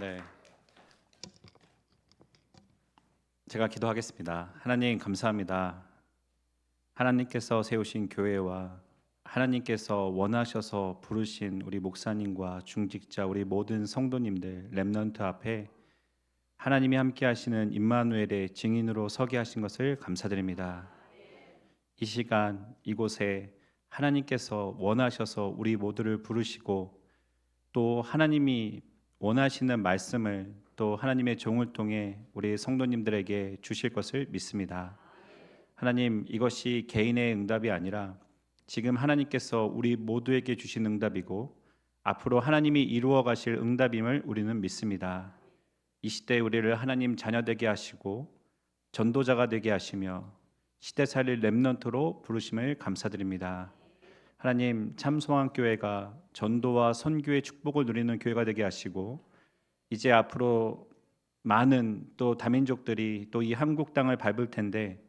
네, 제가 기도하겠습니다. 하나님 감사합니다. 하나님께서 세우신 교회와 하나님께서 원하셔서 부르신 우리 목사님과 중직자 우리 모든 성도님들 렘넌트 앞에 하나님이 함께 하시는 임마누엘의 증인으로 서게 하신 것을 감사드립니다. 이 시간 이곳에 하나님께서 원하셔서 우리 모두를 부르시고 또 하나님이 원하시는 말씀을 또 하나님의 종을 통해 우리 성도님들에게 주실 것을 믿습니다. 하나님, 이것이 개인의 응답이 아니라 지금 하나님께서 우리 모두에게 주신 응답이고 앞으로 하나님이 이루어 가실 응답임을 우리는 믿습니다. 이 시대에 우리를 하나님 자녀 되게 하시고 전도자가 되게 하시며 시대 살릴 렘넌트로 부르심을 감사드립니다. 하나님, 참소환교회가 전도와 선교의 축복을 누리는 교회가 되게 하시고 이제 앞으로 많은 또 다민족들이 또 이 한국 땅을 밟을 텐데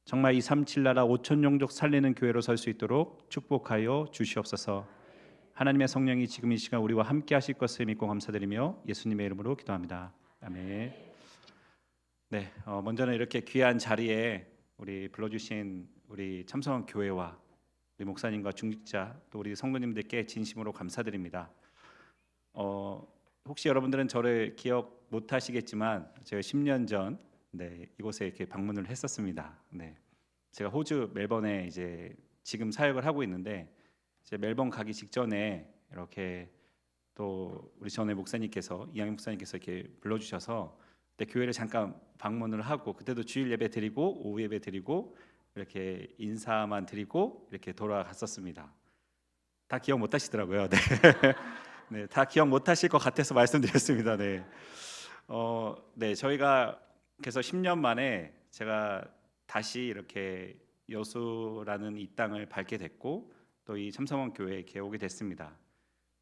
정말 237 나라 5천 종족 살리는 교회로 설 수 있도록 축복하여 주시옵소서. 하나님의 성령이 지금 이 시간 우리와 함께 하실 것을 믿고 감사드리며 예수님의 이름으로 기도합니다. 아멘. 네, 먼저는 이렇게 귀한 자리에 우리 불러주신 우리 참성원 교회와 우리 목사님과 중직자 또 우리 성도님들께 진심으로 감사드립니다. 혹시 여러분들은 저를 기억 못 하시겠지만 제가 10년 전 이곳에 이렇게 방문을 했었습니다. 제가 호주 멜번에 이제 지금 사역을 하고 있는데 이제 멜번 가기 직전에 이렇게 또 우리 전에 목사님께서 이양희 목사님께서 이렇게 불러주셔서 그때 교회를 잠깐 방문을 하고 그때도 주일 예배 드리고 오후 예배 드리고 이렇게 인사만 드리고 이렇게 돌아갔었습니다. 다 기억 못 하시더라고요. 네. 네, 다 기억 못 하실 것 같아서 말씀드렸습니다. 네. 네, 저희가 그래서 10년 만에 제가 다시 이렇게 여수라는 이 땅을 밟게 됐고 또 이 참성원 교회에 오게 됐습니다.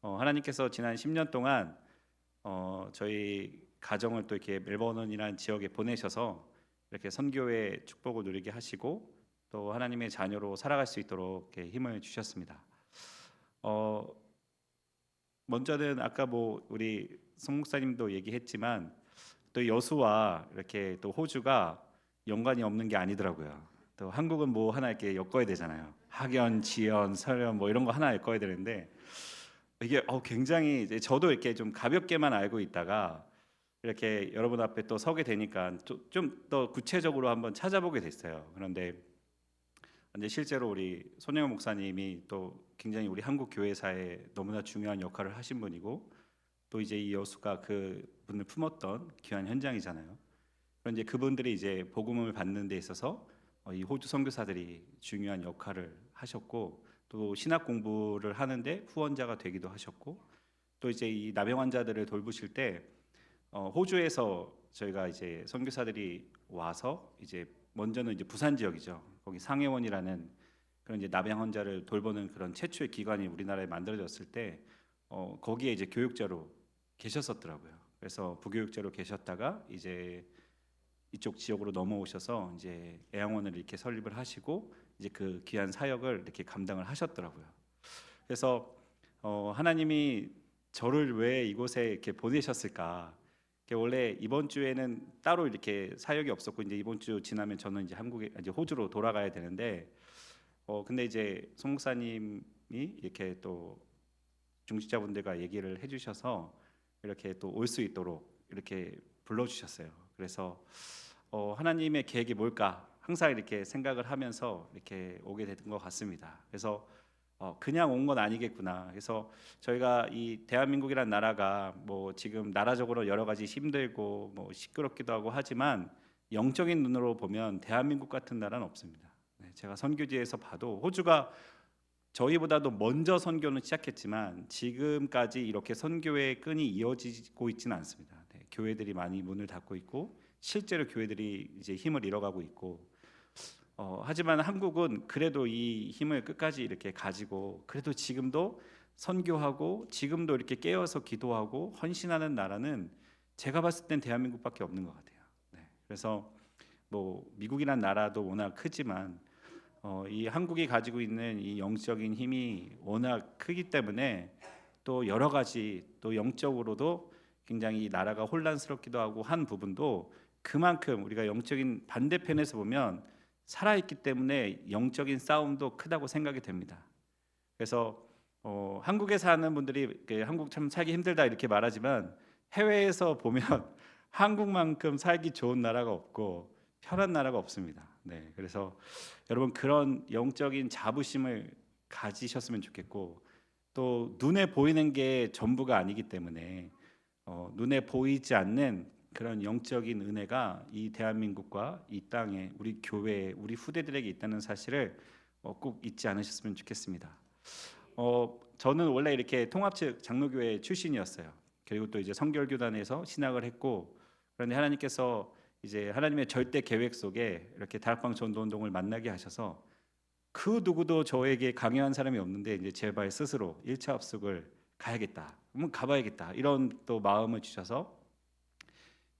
하나님께서 지난 10년 동안 저희 가정을 또 이렇게 멜버른이라는 지역에 보내셔서 이렇게 선교의 축복을 누리게 하시고 또 하나님의 자녀로 살아갈 수 있도록 이렇게 힘을 주셨습니다. 어, 먼저는 아까 뭐 우리 송 목사님도 얘기했지만 또 여수와 이렇게 또 호주가 연관이 없는 게 아니더라고요. 또 한국은 뭐 하나 이렇게 엮어야 되잖아요. 학연, 지연, 설연 뭐 이런 거 하나 엮어야 되는데 이게 굉장히 이제 저도 이렇게 좀 가볍게만 알고 있다가 이렇게 여러분 앞에 또 서게 되니까 좀 더 구체적으로 한번 찾아보게 됐어요. 그런데 이제 실제로 우리 손영호 목사님이 또 굉장히 우리 한국 교회사에 너무나 중요한 역할을 하신 분이고 또 이제 이 여수가 그 분을 품었던 귀한 현장이잖아요. 그런 이제 그분들이 이제 복음을 받는 데 있어서 이 호주 선교사들이 중요한 역할을 하셨고 또 신학 공부를 하는데 후원자가 되기도 하셨고 또 이제 이 나병 환자들을 돌보실 때 호주에서 저희가 이제 선교사들이 와서 이제 먼저는 이제 부산 지역이죠. 거기 상해원이라는 그런 이제 나병 환자를 돌보는 그런 최초의 기관이 우리나라에 만들어졌을 때 거기에 이제 교육자로 계셨었더라고요. 그래서 부교육자로 계셨다가 이제 이쪽 지역으로 넘어오셔서 이제 애양원을 이렇게 설립을 하시고 이제 그 귀한 사역을 이렇게 감당을 하셨더라고요. 그래서 하나님이 저를 왜 이곳에 이렇게 보내셨을까? 원래 이번 주에는 따로 이렇게 사역이 없었고 이제 이번 주 지나면 저는 이제 한국에 이제 호주로 돌아가야 되는데 근데 이제 송 목사님이 이렇게 또 중직자분들과 얘기를 해주셔서 이렇게 또 올 수 있도록 이렇게 불러주셨어요. 그래서 하나님의 계획이 뭘까 항상 이렇게 생각을 하면서 이렇게 오게 된 것 같습니다. 그래서 그냥 온 건 아니겠구나. 그래서 저희가 이 대한민국이란 나라가 뭐 지금 나라적으로 여러 가지 힘들고 뭐 시끄럽기도 하고 하지만 영적인 눈으로 보면 대한민국 같은 나라는 없습니다. 제가 선교지에서 봐도 호주가 저희보다도 먼저 선교는 시작했지만 지금까지 이렇게 선교의 끈이 이어지고 있지는 않습니다. 교회들이 많이 문을 닫고 있고 실제로 교회들이 이제 힘을 잃어가고 있고 하지만 한국은 그래도 이 힘을 끝까지 이렇게 가지고 그래도 지금도 선교하고 지금도 이렇게 깨어서 기도하고 헌신하는 나라는 제가 봤을 땐 대한민국밖에 없는 것 같아요. 그래서 뭐 미국이란 나라도 워낙 크지만 이 한국이 가지고 있는 이 영적인 힘이 워낙 크기 때문에 또 여러 가지 또 영적으로도 굉장히 나라가 혼란스럽기도 하고 한 부분도 그만큼 우리가 영적인 반대편에서 보면 살아있기 때문에 영적인 싸움도 크다고 생각이 됩니다. 그래서 한국에 사는 분들이 한국 참 살기 힘들다 이렇게 말하지만 해외에서 보면 한국만큼 살기 좋은 나라가 없고 편한 나라가 없습니다. 네, 그래서 여러분 그런 영적인 자부심을 가지셨으면 좋겠고, 또 눈에 보이는 게 전부가 아니기 때문에 눈에 보이지 않는 그런 영적인 은혜가 이 대한민국과 이 땅에 우리 교회에 우리 후대들에게 있다는 사실을 꼭 잊지 않으셨으면 좋겠습니다. 저는 원래 이렇게 통합측 장로교회 출신이었어요. 그리고 또 이제 성결교단에서 신학을 했고, 그런데 하나님께서 이제 하나님의 절대 계획 속에 이렇게 다락방 전도운동을 만나게 하셔서 그 누구도 저에게 강요한 사람이 없는데 이제 제발 스스로 1차 합숙을 가야겠다. 그러면 가봐야겠다. 이런 또 마음을 주셔서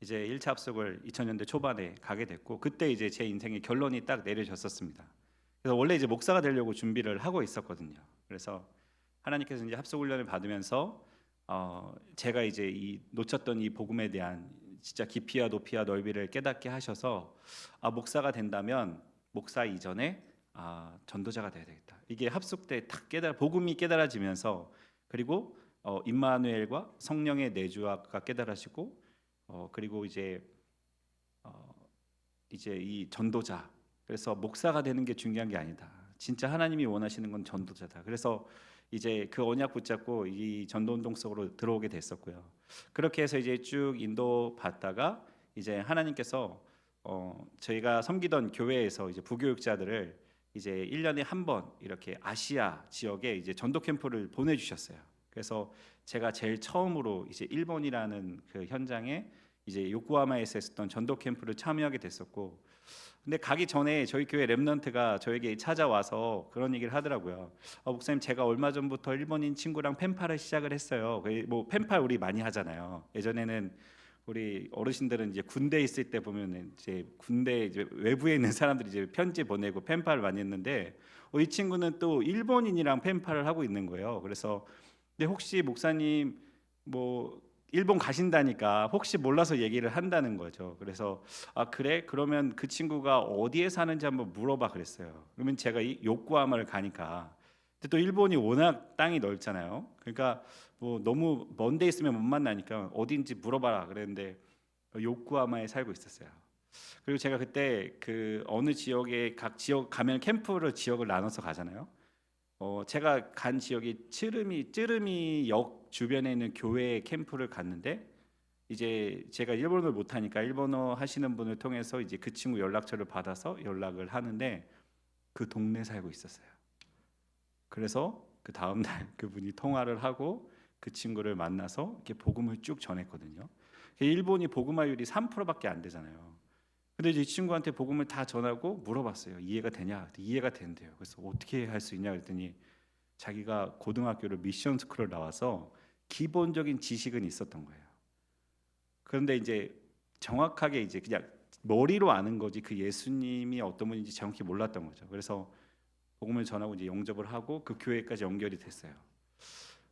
이제 1차 합숙을 2000년대 초반에 가게 됐고, 그때 이제 제 인생의 결론이 딱 내려졌었습니다. 그래서 원래 이제 목사가 되려고 준비를 하고 있었거든요. 그래서 하나님께서 이제 합숙 훈련을 받으면서 제가 이제 이 놓쳤던 이 복음에 대한 진짜 깊이와 높이와 넓이를 깨닫게 하셔서 목사가 된다면 목사 이전에 전도자가 돼야 되겠다. 이게 합숙 때 딱 복음이 깨달아지면서, 그리고 임마누엘과 성령의 내주가 깨달아지고, 그리고 이제 이 전도자, 그래서 목사가 되는 게 중요한 게 아니다. 진짜 하나님이 원하시는 건 전도자다. 그래서 이제 그 언약 붙잡고 이 전도운동 속으로 들어오게 됐었고요. 그렇게 해서 이제 쭉 인도 받다가 이제 하나님께서 저희가 섬기던 교회에서 이제 부교육자들을 이제 1년에 한 번 이렇게 아시아 지역에 이제 전도 캠프를 보내주셨어요. 그래서 제가 제일 처음으로 이제 일본이라는 그 현장에 이제 요코하마에서 했었던 전도 캠프를 참여하게 됐었고, 근데 가기 전에 저희 교회 렘넌트가 저에게 찾아와서 그런 얘기를 하더라고요. 목사님, 제가 얼마 전부터 일본인 친구랑 펜팔을 시작을 했어요. 뭐 펜팔 우리 많이 하잖아요. 예전에는 우리 어르신들은 이제 군대 있을 때 보면은 이제 군대 이제 외부에 있는 사람들이 이제 편지 보내고 펜팔을 많이 했는데, 이 친구는 또 일본인이랑 펜팔을 하고 있는 거예요. 그래서 근데 혹시 목사님 뭐 일본 가신다니까 혹시 몰라서 얘기를 한다는 거죠. 그래서 그래? 그러면 그 친구가 어디에 사는지 한번 물어봐 그랬어요. 그러면 제가 이 요코하마를 가니까, 근데 또 일본이 워낙 땅이 넓잖아요. 그러니까 뭐 너무 먼 데 있으면 못 만나니까 어딘지 물어봐라 그랬는데 요코하마에 살고 있었어요. 그리고 제가 그때 그 어느 지역에 각 지역 가면 캠프를 지역을 나눠서 가잖아요. 제가 간 지역이 찌르미 역 주변에 있는 교회 캠프를 갔는데, 이제 제가 일본어를 못하니까 일본어 하시는 분을 통해서 이제 그 친구 연락처를 받아서 연락을 하는데 그 동네 살고 있었어요. 그래서 그 다음 날 그분이 통화를 하고 그 친구를 만나서 이렇게 복음을 쭉 전했거든요. 일본이 복음화율이 3%밖에 안 되잖아요. 근데 이제 이 친구한테 복음을 다 전하고 물어봤어요. 이해가 되냐? 이해가 된대요. 그래서 어떻게 할 수 있냐 그랬더니 자기가 고등학교를 미션 스쿨을 나와서 기본적인 지식은 있었던 거예요. 그런데 이제 정확하게 이제 그냥 머리로 아는 거지 그 예수님이 어떤 분인지 정확히 몰랐던 거죠. 그래서 복음을 전하고 이제 영접을 하고 그 교회까지 연결이 됐어요.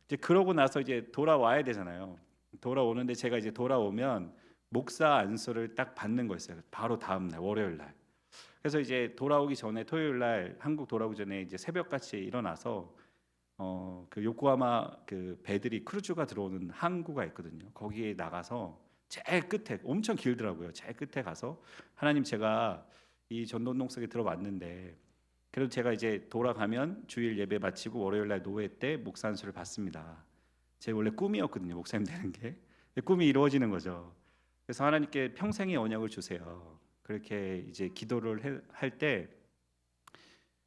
이제 그러고 나서 이제 돌아와야 되잖아요. 돌아오는데 제가 이제 돌아오면 목사 안수를 딱 받는 거였어요. 바로 다음 날 월요일 날. 그래서 이제 돌아오기 전에 토요일 날 한국 돌아오기 전에 이제 새벽같이 일어나서 그 요코하마 그 배들이 크루즈가 들어오는 항구가 있거든요. 거기에 나가서 제일 끝에 엄청 길더라고요. 제일 끝에 가서 하나님, 제가 이 전도운동 속에 들어왔는데 그래도 제가 이제 돌아가면 주일 예배 마치고 월요일 날 노회 때 목사 안수를 받습니다. 제 원래 꿈이었거든요. 목사님 되는 게. 꿈이 이루어지는 거죠. 그래서 하나님께 평생의 언약을 주세요. 그렇게 이제 기도를 할 때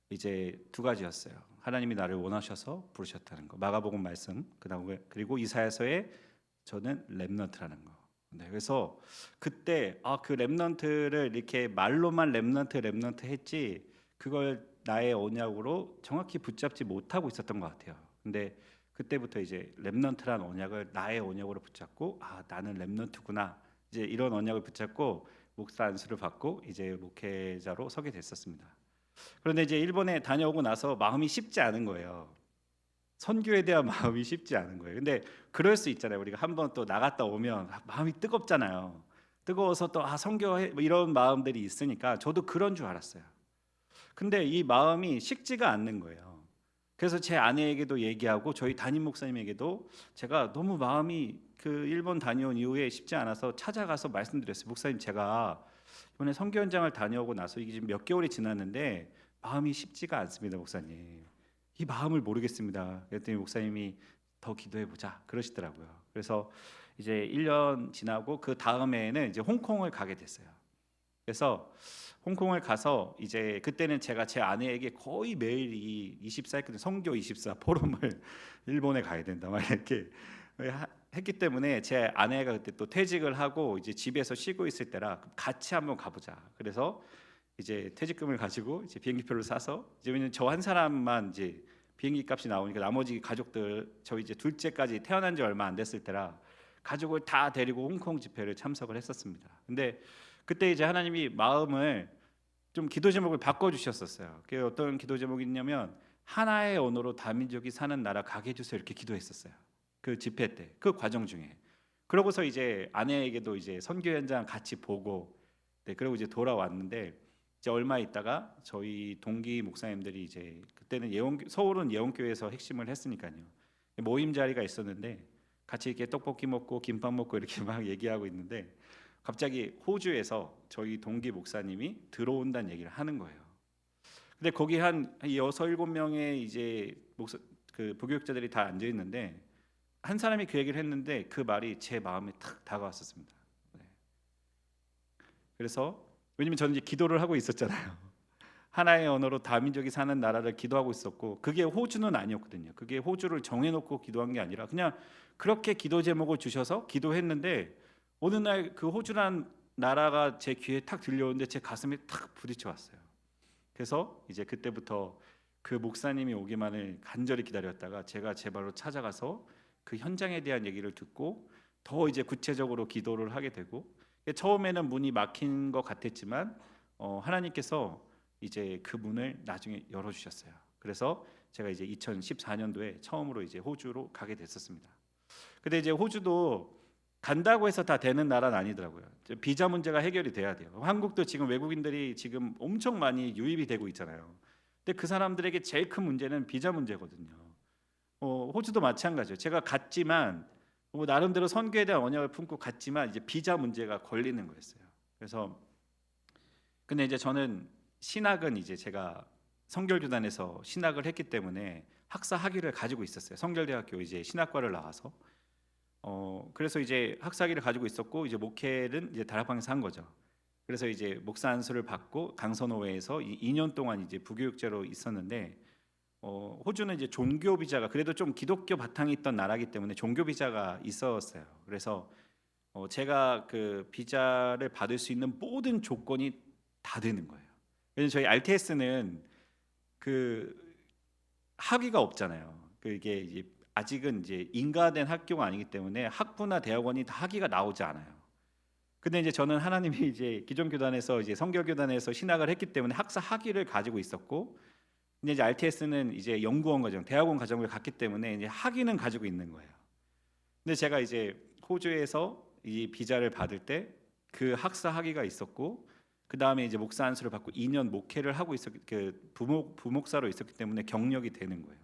이제 두 가지였어요. 하나님이 나를 원하셔서 부르셨다는 거, 마가복음 말씀, 그다음에 그리고 이사야서에 저는 렘넌트라는 거. 네, 그래서 그때 그 렘넌트를 이렇게 말로만 렘넌트 했지 그걸 나의 언약으로 정확히 붙잡지 못하고 있었던 것 같아요. 근데 그때부터 이제 렘넌트란 언약을 나의 언약으로 붙잡고 나는 렘넌트구나, 이제 이런 언약을 붙잡고 목사 안수를 받고 이제 목회자로 서게 됐었습니다. 그런데 이제 일본에 다녀오고 나서 마음이 쉽지 않은 거예요. 선교에 대한 마음이 쉽지 않은 거예요. 근데 그럴 수 있잖아요. 우리가 한번 또 나갔다 오면 마음이 뜨겁잖아요. 뜨거워서 또 선교해 뭐 이런 마음들이 있으니까 저도 그런 줄 알았어요. 근데 이 마음이 식지가 않는 거예요. 그래서 제 아내에게도 얘기하고 저희 담임 목사님에게도 제가 너무 마음이 그 일본 다녀온 이후에 쉽지 않아서 찾아가서 말씀드렸어요. 목사님, 제가 이번에 선교 현장을 다녀오고 나서 이게 지금 몇 개월이 지났는데 마음이 쉽지가 않습니다, 목사님. 이 마음을 모르겠습니다. 그랬더니 목사님이 더 기도해 보자 그러시더라고요. 그래서 이제 1년 지나고 그 다음에는 이제 홍콩을 가게 됐어요. 그래서 홍콩을 가서 이제 그때는 제가 제 아내에게 거의 매일 이 24 했거든요. 선교 24 포럼을 일본에 가야 된다 막 이렇게 했기 때문에 제 아내가 그때 또 퇴직을 하고 이제 집에서 쉬고 있을 때라 같이 한번 가보자. 그래서 이제 퇴직금을 가지고 이제 비행기표를 사서 이제 왜냐면 저 한 사람만 이제 비행기 값이 나오니까 나머지 가족들 저희 이제 둘째까지 태어난 지 얼마 안 됐을 때라 가족을 다 데리고 홍콩 집회를 참석을 했었습니다. 근데 그때 이제 하나님이 마음을 좀 기도 제목을 바꿔 주셨었어요. 그게 어떤 기도 제목이 있냐면 하나의 언어로 다민족이 사는 나라 가게 해주세요 이렇게 기도했었어요. 그 집회 때 그 과정 중에 그러고서 이제 아내에게도 이제 선교 현장 같이 보고 네 그리고 이제 돌아왔는데 이제 얼마 있다가 저희 동기 목사님들이 이제 그때는 서울은 예원교회에서 핵심을 했으니까요. 모임 자리가 있었는데 같이 이렇게 떡볶이 먹고 김밥 먹고 이렇게 막 얘기하고 있는데 갑자기 호주에서 저희 동기 목사님이 들어온다는 얘기를 하는 거예요. 근데 거기 한 여섯 일곱 명의 이제 그 부교육자들이 다 앉아 있는데 한 사람이 그 얘기를 했는데 그 말이 제 마음에 탁 다가왔었습니다. 네. 그래서 왜냐면 저는 이제 기도를 하고 있었잖아요. 하나의 언어로 다민족이 사는 나라를 기도하고 있었고 그게 호주는 아니었거든요. 그게 호주를 정해놓고 기도한 게 아니라 그냥 그렇게 기도 제목을 주셔서 기도했는데 어느 날 그 호주란 나라가 제 귀에 탁 들려오는데 제 가슴에 탁 부딪혀 왔어요. 그래서 이제 그때부터 그 목사님이 오기만을 간절히 기다렸다가 제가 제 발로 찾아가서 그 현장에 대한 얘기를 듣고 더 이제 구체적으로 기도를 하게 되고 처음에는 문이 막힌 것 같았지만 하나님께서 이제 그 문을 나중에 열어주셨어요. 그래서 제가 이제 2014년도에 처음으로 이제 호주로 가게 됐었습니다. 근데 이제 호주도 간다고 해서 다 되는 나라는 아니더라고요. 비자 문제가 해결이 돼야 돼요. 한국도 지금 외국인들이 지금 엄청 많이 유입이 되고 있잖아요. 근데 그 사람들에게 제일 큰 문제는 비자 문제거든요. 호주도 마찬가지예요. 제가 갔지만 나름대로 선교에 대한 언약을 품고 갔지만 이제 비자 문제가 걸리는 거였어요. 그래서 근데 이제 저는 신학은 이제 제가 성결교단에서 신학을 했기 때문에 학사 학위를 가지고 있었어요. 성결대학교 이제 신학과를 나와서 그래서 이제 학사학위를 가지고 있었고 이제 목회는 이제 다락방에서 한 거죠. 그래서 이제 목사 안수를 받고 강선호회에서 2년 동안 이제 부교육자로 있었는데 호주는 이제 종교 비자가 그래도 좀 기독교 바탕이 있던 나라기 때문에 종교 비자가 있었어요. 그래서 제가 그 비자를 받을 수 있는 모든 조건이 다 되는 거예요. 왜냐면 저희 RTS는 그 학위가 없잖아요. 그게 이제 아직은 이제 인가된 학교가 아니기 때문에 학부나 대학원이 다 학위가 나오지 않아요. 근데 이제 저는 하나님이 이제 기존 교단에서 이제 성결 교단에서 신학을 했기 때문에 학사 학위를 가지고 있었고, 근데 이제 RTS는 이제 연구원 과정, 대학원 과정을 갔기 때문에 이제 학위는 가지고 있는 거예요. 근데 제가 이제 호주에서 이 비자를 받을 때 그 학사 학위가 있었고, 그 다음에 이제 목사 안수를 받고 2년 목회를 하고 그 부목사로 있었기 때문에 경력이 되는 거예요.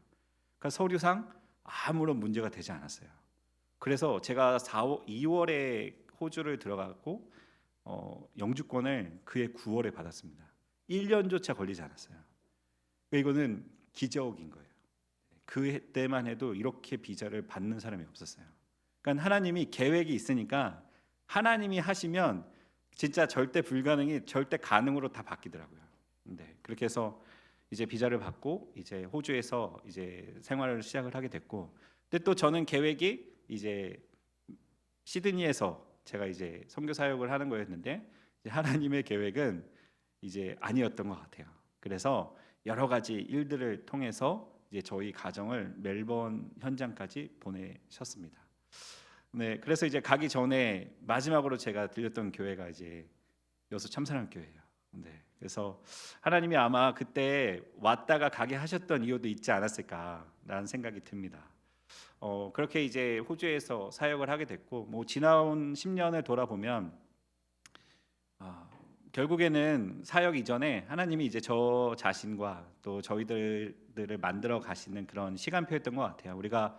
그러니까 서류상 아무런 문제가 되지 않았어요. 그래서 제가 2월에 호주를 들어갔고 영주권을 그해 9월에 받았습니다. 1년조차 걸리지 않았어요. 그러니까 이거는 기적인 거예요. 그때만 해도 이렇게 비자를 받는 사람이 없었어요. 그러니까 하나님이 계획이 있으니까 하나님이 하시면 진짜 절대 불가능이 절대 가능으로 다 바뀌더라고요. 네, 그렇게 해서 이제 비자를 받고 이제 호주에서 이제 생활을 시작을 하게 됐고, 근데 또 저는 계획이 이제 시드니에서 제가 이제 선교 사역을 하는 거였는데 이제 하나님의 계획은 이제 아니었던 것 같아요. 그래서 여러 가지 일들을 통해서 이제 저희 가정을 멜번 현장까지 보내셨습니다. 네, 그래서 이제 가기 전에 마지막으로 제가 들렸던 교회가 이제 여수 참사랑 교회예요. 네. 그래서 하나님이 아마 그때 왔다가 가게 하셨던 이유도 있지 않았을까라는 생각이 듭니다. 그렇게 이제 호주에서 사역을 하게 됐고, 뭐 지나온 10년을 돌아보면 아, 결국에는 사역 이전에 하나님이 이제 저 자신과 또 저희들을 만들어 가시는 그런 시간표였던 것 같아요. 우리가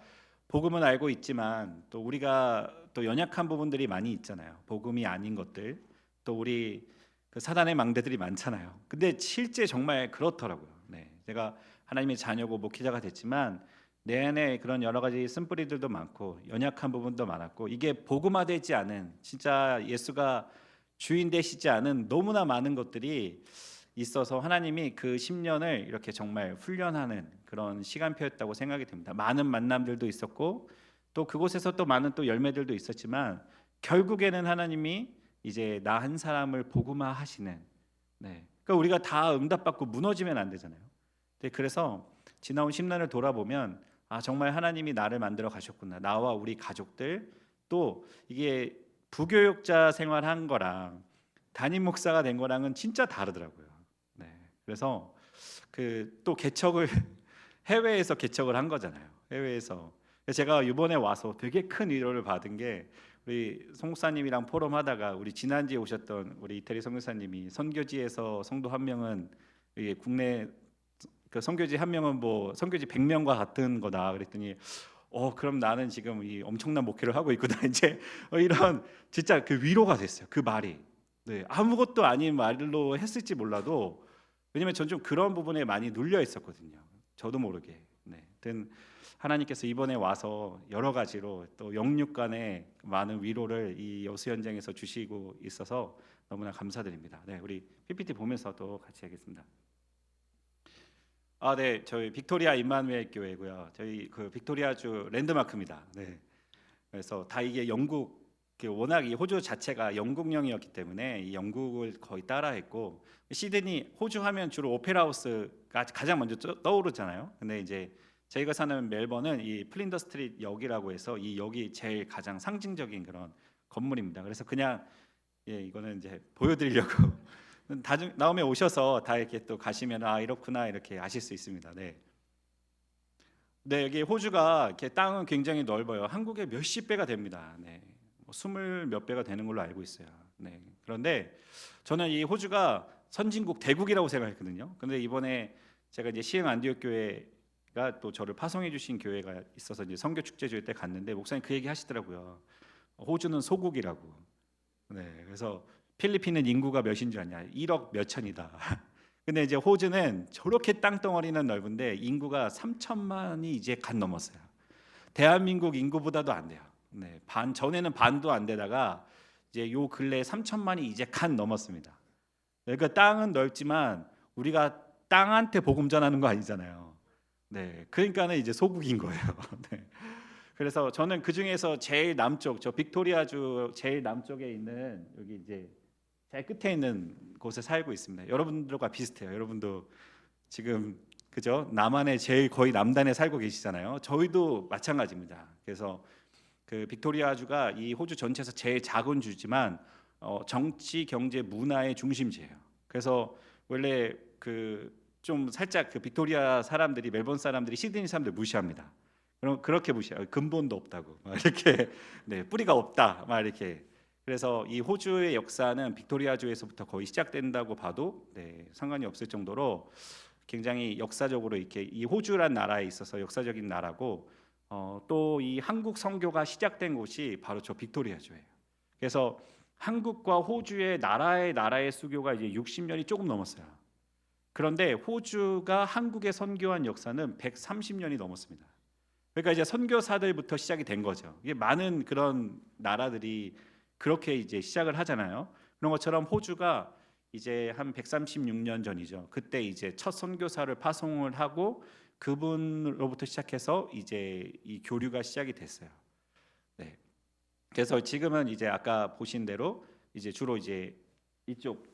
복음은 알고 있지만 또 우리가 또 연약한 부분들이 많이 있잖아요. 복음이 아닌 것들, 또 우리 그 사단의 망대들이 많잖아요. 근데 실제 정말 그렇더라고요. 네, 제가 하나님의 자녀고 목회자가 됐지만 내 안에 그런 여러 가지 쓴뿌리들도 많고 연약한 부분도 많았고, 이게 복음화되지 않은, 진짜 예수가 주인 되시지 않은 너무나 많은 것들이 있어서 하나님이 그 10년을 이렇게 정말 훈련하는 그런 시간표였다고 생각이 듭니다. 많은 만남들도 있었고 또 그곳에서 또 많은 또 열매들도 있었지만 결국에는 하나님이 이제 나 한 사람을 복음화 하시는, 네, 그러니까 우리가 다 응답받고 무너지면 안 되잖아요. 네, 그래서 지나온 10년을 돌아보면 아, 정말 하나님이 나를 만들어 가셨구나. 나와 우리 가족들, 또 이게 부교육자 생활한 거랑 담임 목사가 된 거랑은 진짜 다르더라고요. 네. 그래서 그 또 개척을 해외에서 개척을 한 거잖아요. 해외에서. 제가 이번에 와서 되게 큰 위로를 받은 게, 우리 송사님이랑 포럼하다가 우리 지난주에 오셨던 우리 이태리 선교사님이 선교지에서 성도 한 명은 이게 국내 그 선교지 한 명은 뭐 선교지 100명과 같은 거다 그랬더니 그럼 나는 지금 이 엄청난 목회를 하고 있구나 이제 이런 진짜 그 위로가 됐어요. 그 말이. 네, 아무것도 아닌 말로 했을지 몰라도, 왜냐면 전 좀 그런 부분에 많이 눌려 있었거든요. 저도 모르게. 네. 하여튼 하나님께서 이번에 와서 여러 가지로 또 영육 간의 많은 위로를 이 여수 현장에서 주시고 있어서 너무나 감사드립니다. 네, 우리 PPT 보면서 또 같이 하겠습니다. 아, 네, 저희 빅토리아 임마누엘 교회고요. 저희 그 빅토리아주 랜드마크입니다. 네, 그래서 다 이게 영국, 워낙 이 호주 자체가 영국령이었기 때문에 이 영국을 거의 따라했고, 시드니 호주 하면 주로 오페라 하우스가 가장 먼저 떠오르잖아요. 근데 이제 저희가 사는 멜번은 이 플린더 스트리트 역이라고 해서 이 역이 제일 가장 상징적인 그런 건물입니다. 그래서 그냥 이거는 이제 보여드리려고 다음에 오셔서 다 이렇게 또 가시면 아, 이렇구나 이렇게 아실 수 있습니다. 네. 네, 여기 호주가 이렇게 땅은 굉장히 넓어요. 한국의 몇십 배가 됩니다. 네, 뭐 20몇 배가 되는 걸로 알고 있어요. 네, 그런데 저는 이 호주가 선진국 대국이라고 생각했거든요. 근데 이번에 제가 이제 시흥 안디옥 교회가 또 저를 파송해 주신 교회가 있어서 이제 선교 축제 줄 때 갔는데 목사님 그 얘기 하시더라고요. 호주는 소국이라고. 네, 그래서 필리핀은 인구가 몇인 줄 아냐? 1억 몇천이다. 근데 이제 호주는 저렇게 땅덩어리는 넓은데 인구가 3천만이 이제 갓 넘었어요. 대한민국 인구보다도 안 돼요. 네, 반 전에는 반도 안 되다가 이제 요 근래 3천만이 이제 갓 넘었습니다. 그러니까 땅은 넓지만 우리가 땅한테 복음 전하는 거 아니잖아요. 네, 그러니까는 이제 소국인 거예요. 네. 그래서 저는 그 중에서 제일 남쪽, 저 빅토리아주 제일 남쪽에 있는 여기 이제 제일 끝에 있는 곳에 살고 있습니다. 여러분들과 비슷해요. 여러분도 지금 그죠? 남한의 제일 거의 남단에 살고 계시잖아요. 저희도 마찬가지입니다. 그래서 그 빅토리아주가 이 호주 전체에서 제일 작은 주지만 정치, 경제, 문화의 중심지예요. 그래서 원래 그 좀 살짝 그 빅토리아 사람들이, 멜번 사람들이 시드니 사람들 무시합니다. 그럼 그렇게 무시해요. 근본도 없다고 막 이렇게 네, 뿌리가 없다 막 이렇게. 그래서 이 호주의 역사는 빅토리아주에서부터 거의 시작된다고 봐도 네, 상관이 없을 정도로 굉장히 역사적으로 이렇게 이 호주란 나라에 있어서 역사적인 나라고, 또 이 한국 선교가 시작된 곳이 바로 저 빅토리아주예요. 그래서 한국과 호주의 나라의 수교가 이제 60년이 조금 넘었어요. 그런데 호주가 한국에 선교한 역사는 130년이 넘었습니다. 그러니까 이제 선교사들부터 시작이 된 거죠. 이게 많은 그런 나라들이 그렇게 이제 시작을 하잖아요. 그런 것처럼 호주가 이제 한 136년 전이죠. 그때 이제 첫 선교사를 파송을 하고 그분으로부터 시작해서 이제 이 교류가 시작이 됐어요. 네. 그래서 지금은 이제 아까 보신 대로 이제 주로 이제 이쪽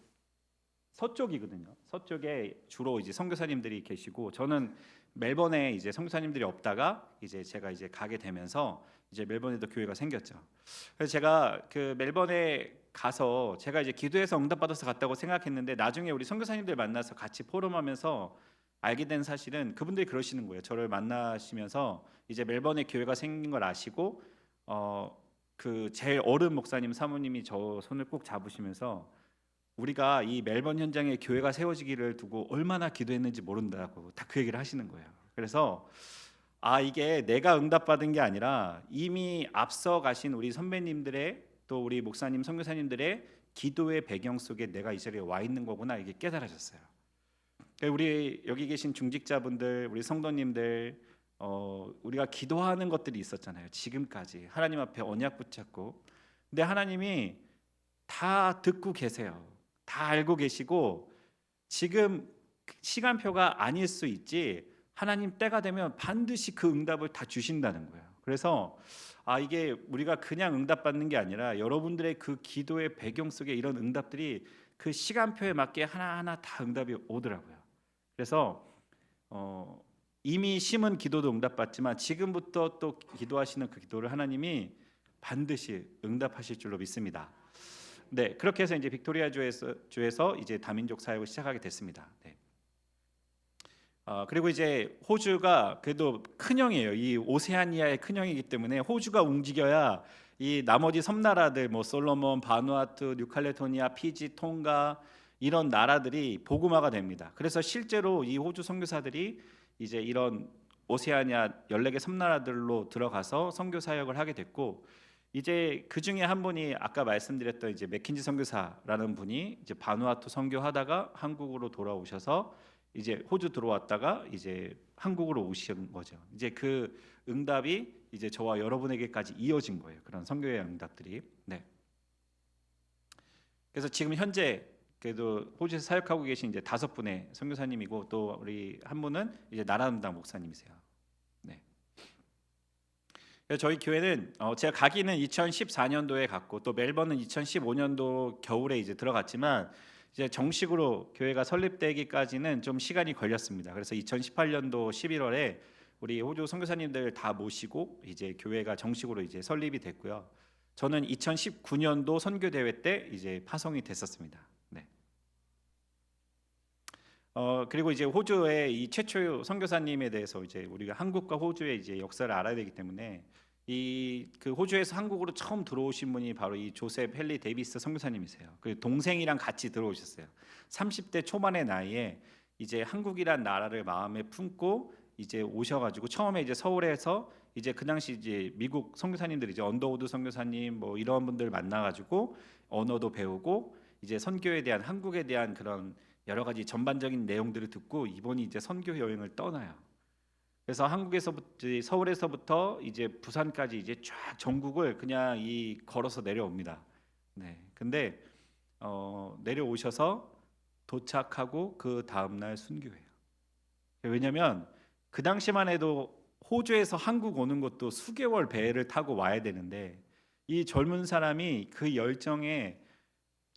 서쪽이거든요. 서쪽에 주로 이제 선교사님들이 계시고, 저는 멜번에 이제 선교사님들이 없다가 이제 제가 이제 가게 되면서 이제 멜번에도 교회가 생겼죠. 그래서 제가 그 멜번에 가서 제가 이제 기도해서 응답받아서 갔다고 생각했는데 나중에 우리 선교사님들 만나서 같이 포럼하면서 알게 된 사실은 그분들이 그러시는 거예요. 저를 만나시면서 이제 멜번에 교회가 생긴 걸 아시고 그 제일 어른 목사님 사모님이 저 손을 꼭 잡으시면서 우리가 이 멜번 현장에 교회가 세워지기를 두고 얼마나 기도했는지 모른다고 다 그 얘기를 하시는 거예요. 그래서 이게 내가 응답받은 게 아니라 이미 앞서 가신 우리 선배님들의 또 우리 목사님 선교사님들의 기도의 배경 속에 내가 이 자리에 와 있는 거구나 이게 깨달아졌어요. 우리 여기 계신 중직자분들, 우리 성도님들, 우리가 기도하는 것들이 있었잖아요. 지금까지 하나님 앞에 언약 붙잡고, 근데 하나님이 다 듣고 계세요. 다 알고 계시고 지금 시간표가 아닐 수 있지 하나님 때가 되면 반드시 그 응답을 다 주신다는 거예요. 그래서 이게 우리가 그냥 응답받는 게 아니라 여러분들의 그 기도의 배경 속에 이런 응답들이 그 시간표에 맞게 하나하나 다 응답이 오더라고요. 그래서 이미 심은 기도도 응답받지만 지금부터 또 기도하시는 그 기도를 하나님이 반드시 응답하실 줄로 믿습니다. 네, 그렇게 해서 이제 빅토리아 주에서 이제 다민족 사역을 시작하게 됐습니다. 네. 그리고 이제 호주가 그래도 큰 형이에요. 이 오세아니아의 큰 형이기 때문에 호주가 움직여야 이 나머지 섬나라들 뭐 솔로몬, 바누아투, 뉴칼레도니아, 피지, 톤가 이런 나라들이 복음화가 됩니다. 그래서 실제로 이 호주 선교사들이 이제 이런 오세아니아 14개 섬나라들로 들어가서 선교 사역을 하게 됐고 이제 그 중에 한 분이 아까 말씀드렸던 이제 맥킨지 선교사라는 분이 이제 바누아투 선교하다가 한국으로 돌아오셔서 이제 호주 들어왔다가 이제 한국으로 오신 거죠. 이제 그 응답이 이제 저와 여러분에게까지 이어진 거예요. 그런 선교의 응답들이. 네. 그래서 지금 현재 그래도 호주에서 사역하고 계신 이제 5분의 선교사님이고 또 우리 한 분은 이제 나라담당 목사님이세요. 네. 그래서 저희 교회는 제가 가기는 2014년도에 갔고 또 멜번은 2015년도 겨울에 이제 들어갔지만 이제 정식으로 교회가 설립되기까지는 좀 시간이 걸렸습니다. 그래서 2018년도 11월에 우리 호주 선교사님들 다 모시고 이제 교회가 정식으로 이제 설립이 됐고요. 저는 2019년도 선교 대회 때 이제 파송이 됐었습니다. 네. 그리고 이제 호주의 이 최초의 선교사님에 대해서 이제 우리가 한국과 호주의 이제 역사를 알아야 되기 때문에 이 그 호주에서 한국으로 처음 들어오신 분이 바로 이 조셉 헨리 데이비스 선교사님이세요. 그 동생이랑 같이 들어오셨어요. 30대 초반의 나이에 이제 한국이란 나라를 마음에 품고 이제 오셔가지고 처음에 이제 서울에서 이제 그 당시 이제 미국 선교사님들 이제 언더우드 선교사님 뭐 이런 분들 만나가지고 언어도 배우고 이제 선교에 대한 한국에 대한 그런 여러 가지 전반적인 내용들을 듣고 이번이 이제 선교 여행을 떠나요. 그래서 한국에서부터 서울에서부터 이제 부산까지 이제 쫙 전국을 그냥 이 걸어서 내려옵니다. 네. 근데 내려오셔서 도착하고 그 다음 날 순교해요. 왜냐면 그 당시만 해도 호주에서 한국 오는 것도 수개월 배를 타고 와야 되는데 이 젊은 사람이 그 열정에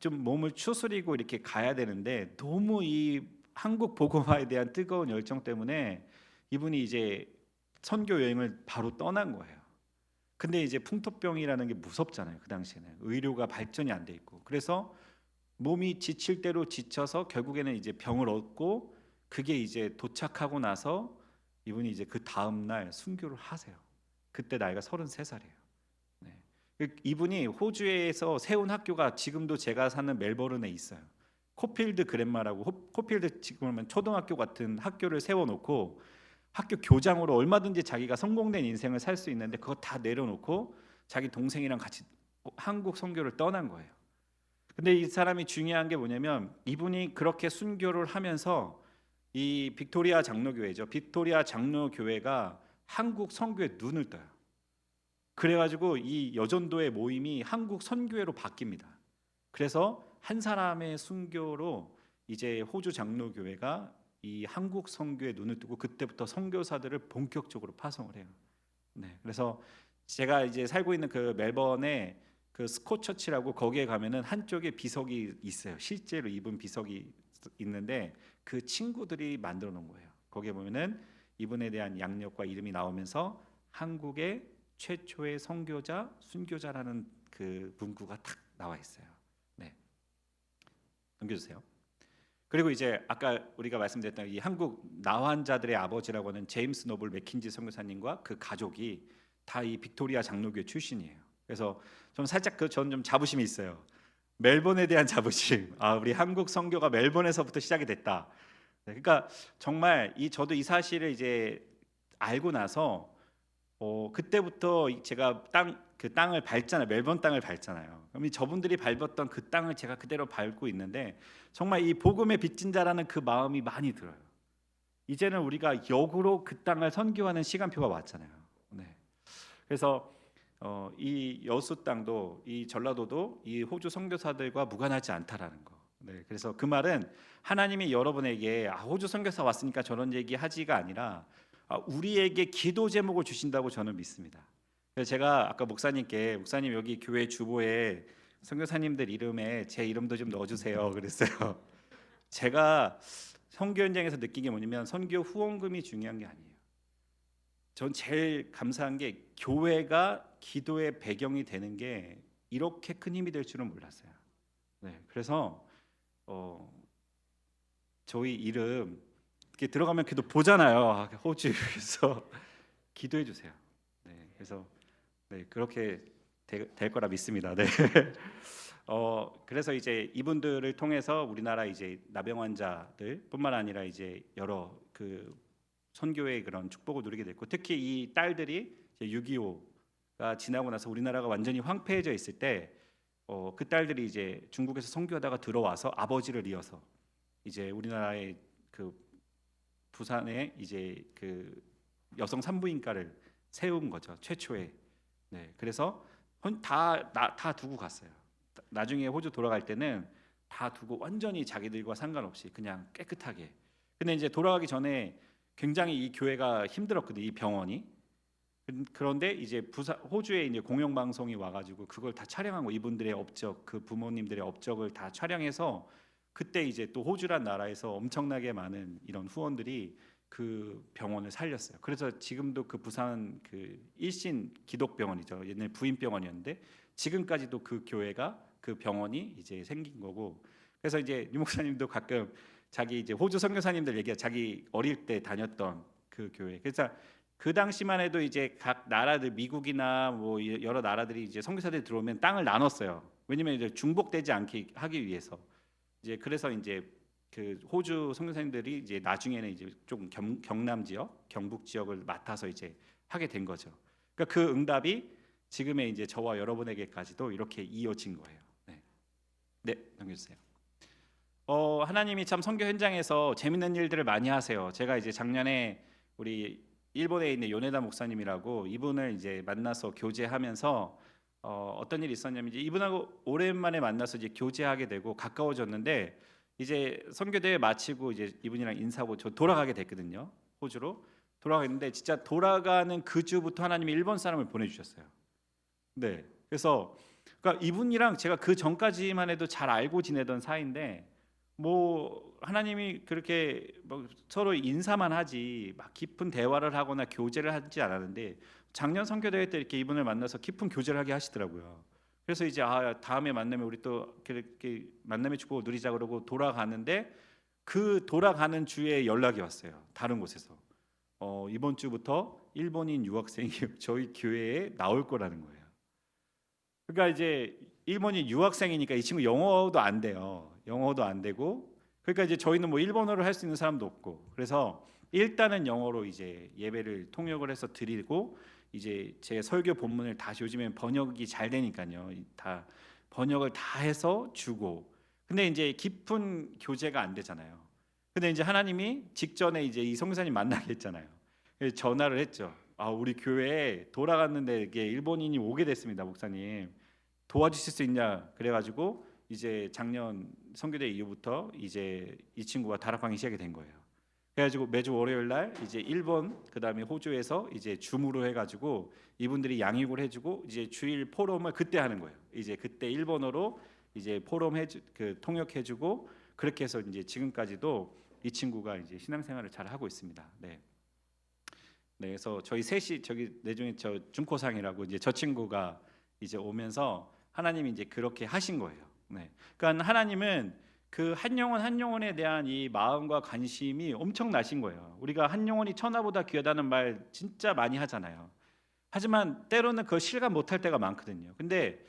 좀 몸을 추스리고 이렇게 가야 되는데 너무 이 한국 복음화에 대한 뜨거운 열정 때문에 이분이 이제 선교 여행을 바로 떠난 거예요. 근데 이제 풍토병이라는 게 무섭잖아요. 그 당시에는 의료가 발전이 안 돼 있고 그래서 몸이 지칠 대로 지쳐서 결국에는 이제 병을 얻고 그게 이제 도착하고 나서 이분이 이제 그 다음 날 순교를 하세요. 그때 나이가 33살이에요. 네. 이분이 호주에서 세운 학교가 지금도 제가 사는 멜버른에 있어요. 코필드 그랜마라고 코필드 지금 초등학교 같은 학교를 세워놓고 학교 교장으로 얼마든지 자기가 성공된 인생을 살 수 있는데 그거 다 내려놓고 자기 동생이랑 같이 한국 선교를 떠난 거예요. 근데 이 사람이 중요한 게 뭐냐면 이분이 그렇게 순교를 하면서 이 빅토리아 장로교회죠. 빅토리아 장로교회가 한국 선교에 눈을 떠요. 그래가지고 이 여전도의 모임이 한국 선교회로 바뀝니다. 그래서 한 사람의 순교로 이제 호주 장로교회가 이 한국 선교에 눈을 뜨고 그때부터 선교사들을 본격적으로 파송을 해요. 네, 그래서 제가 이제 살고 있는 그 멜번에 그 스코처치라고 거기에 가면은 한쪽에 비석이 있어요. 실제로 입은 비석이 있는데 그 친구들이 만들어 놓은 거예요. 거기에 보면은 이분에 대한 양력과 이름이 나오면서 한국의 최초의 선교자, 순교자라는 그 문구가 탁 나와 있어요. 넘겨주세요. 그리고 이제 아까 우리가 말씀드렸던 이 한국 나환자들의 아버지라고 하는 제임스 노블 맥킨지 선교사님과 그 가족이 다 이 빅토리아 장로교 출신이에요. 그래서 좀 살짝 저는 좀 자부심이 있어요. 멜번에 대한 자부심. 아, 우리 한국 선교가 멜번에서부터 시작이 됐다. 네, 그러니까 정말 저도 이 사실을 이제 알고 나서 그때부터 제가 그 땅을 밟잖아요. 멜번 땅을 밟잖아요. 그럼 저분들이 밟았던 그 땅을 제가 그대로 밟고 있는데 정말 이 복음의 빚진 자라는 그 마음이 많이 들어요. 이제는 우리가 역으로 그 땅을 선교하는 시간표가 왔잖아요. 네. 그래서 이 여수 땅도 이 전라도도 이 호주 선교사들과 무관하지 않다라는 거. 네. 그래서 그 말은 하나님이 여러분에게 호주 선교사 왔으니까 저런 얘기 하지가 아니라 우리에게 기도 제목을 주신다고 저는 믿습니다. 그래서 제가 아까 목사님께 목사님 여기 교회 주보에 선교사님들 이름에 제 이름도 좀 넣어주세요 그랬어요. 제가 선교 현장에서 느낀 게 뭐냐면 선교 후원금이 중요한 게 아니에요. 전 제일 감사한 게 교회가 기도의 배경이 되는 게 이렇게 큰 힘이 될 줄은 몰랐어요. 네, 그래서 저희 이름 이렇게 들어가면 그래도 보잖아요. 호주에서 기도해 주세요. 네, 그래서 네, 그렇게 될 거라 믿습니다. 네. 그래서 이제 이분들을 통해서 우리나라 이제 나병 환자들뿐만 아니라 이제 여러 그 선교의 그런 축복을 누리게 됐고, 특히 이 딸들이 6.25가 지나고 나서 우리나라가 완전히 황폐해져 있을 때 그 딸들이 이제 중국에서 선교하다가 들어와서 아버지를 이어서 이제 우리나라의 그 부산에 이제 그 여성 산부인과를 세운 거죠. 최초의. 네. 그래서 다 두고 갔어요. 나중에 호주 돌아갈 때는 다 두고 완전히 자기들과 상관없이 그냥 깨끗하게. 근데 이제 돌아가기 전에 굉장히 이 교회가 힘들었거든요. 이 병원이. 그런데 이제 호주에 이제 공영 방송이 와가지고 그걸 다 촬영하고 이분들의 업적, 그 부모님들의 업적을 다 촬영해서 그때 이제 또 호주란 나라에서 엄청나게 많은 이런 후원들이 그 병원을 살렸어요. 그래서 지금도 그 부산 그 일신 기독병원이죠. 옛날 부인병원이었는데 지금까지도 그 교회가 그 병원이 이제 생긴 거고. 그래서 이제 유 목사님도 가끔 자기 이제 호주 선교사님들 얘기해 자기 어릴 때 다녔던 그 교회. 그래서 그 당시만 해도 이제 각 나라들 미국이나 뭐 여러 나라들이 이제 선교사들이 들어오면 땅을 나눴어요. 왜냐면 이제 중복되지 않게 하기 위해서. 이제 그래서 이제 그 호주 선교사님들이 이제 나중에는 이제 좀 경남 지역, 경북 지역을 맡아서 이제 하게 된 거죠. 그러니까 그 응답이 지금의 이제 저와 여러분에게까지도 이렇게 이어진 거예요. 네, 네, 넘겨주세요. 하나님이 참 선교 현장에서 재밌는 일들을 많이 하세요. 제가 이제 작년에 우리 일본에 있는 요네다 목사님이라고 이분을 이제 만나서 교제하면서 어떤 일이 있었냐면 이제 이분하고 오랜만에 만나서 이제 교제하게 되고 가까워졌는데 이제 선교대회 마치고 이제 이분이랑 인사하고 저 돌아가게 됐거든요. 호주로 돌아가는데 진짜 돌아가는 그 주부터 하나님이 일본 사람을 보내주셨어요. 네, 그래서 그러니까 이분이랑 제가 그 전까지만 해도 잘 알고 지내던 사이인데 뭐 하나님이 그렇게 뭐 서로 인사만 하지 막 깊은 대화를 하거나 교제를 하지 않았는데 작년 선교대회 때 이렇게 이분을 만나서 깊은 교제를 하게 하시더라고요. 그래서 이제 다음에 만나면 우리 또 그렇게 만남의 축복을 누리자 그러고 돌아가는데 그 돌아가는 주에 연락이 왔어요. 다른 곳에서 이번 주부터 일본인 유학생이 저희 교회에 나올 거라는 거예요. 그러니까 이제 일본인 유학생이니까 이 친구 영어도 안 돼요. 영어도 안 되고 그러니까 이제 저희는 뭐 일본어를 할 수 있는 사람도 없고 그래서 일단은 영어로 이제 예배를 통역을 해서 드리고 이제 제 설교 본문을 다시 요즘엔 번역이 잘 되니까요. 다 번역을 다 해서 주고 근데 이제 깊은 교제가 안 되잖아요. 근데 이제 하나님이 직전에 이제 이 성사님 만나게 했잖아요. 그래서 전화를 했죠. 우리 교회에 돌아갔는데 이게 일본인이 오게 됐습니다, 목사님. 도와주실 수 있냐? 그래가지고 이제 작년 선교대 이후부터 이제 이 친구가 다락방이 시작이 된 거예요. 그래가지고 매주 월요일 날 이제 일본 그다음에 호주에서 이제 줌으로 해가지고 이분들이 양육을 해주고 이제 주일 포럼을 그때 하는 거예요. 이제 그때 일본어로 이제 포럼 그 통역해주고 그렇게 해서 이제 지금까지도 이 친구가 이제 신앙생활을 잘 하고 있습니다. 네. 네, 그래서 저희 셋이 저기 내중에 저 중코상이라고 이제 저 친구가 이제 오면서 하나님이 이제 그렇게 하신 거예요. 네, 그러니까 하나님은 그 한 영혼에 대한 이 마음과 관심이 엄청나신 거예요. 우리가 한 영혼이 천하보다 귀하다는 말 진짜 많이 하잖아요. 하지만 때로는 그걸 실감 못할 때가 많거든요. 근데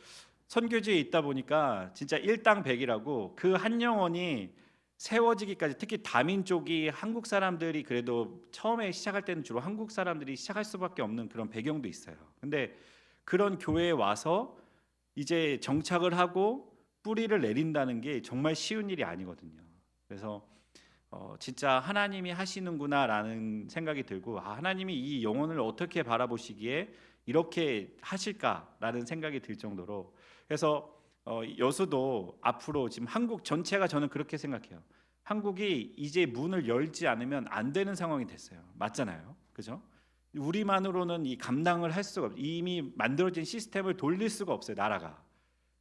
선교지에 있다 보니까 진짜 일당백이라고 그 한 영혼이 세워지기까지, 특히 다민 쪽이 한국 사람들이 그래도 처음에 시작할 때는 주로 한국 사람들이 시작할 수밖에 없는 그런 배경도 있어요. 근데 그런 교회에 와서 이제 정착을 하고 뿌리를 내린다는 게 정말 쉬운 일이 아니거든요. 그래서 진짜 하나님이 하시는구나라는 생각이 들고, 하나님이 이 영혼을 어떻게 바라보시기에 이렇게 하실까라는 생각이 들 정도로, 그래서 여수도 앞으로 지금 한국 전체가, 저는 그렇게 생각해요. 한국이 이제 문을 열지 않으면 안 되는 상황이 됐어요. 맞잖아요, 그죠? 우리만으로는 이 감당을 할 수가 없어요. 이미 만들어진 시스템을 돌릴 수가 없어요, 나라가.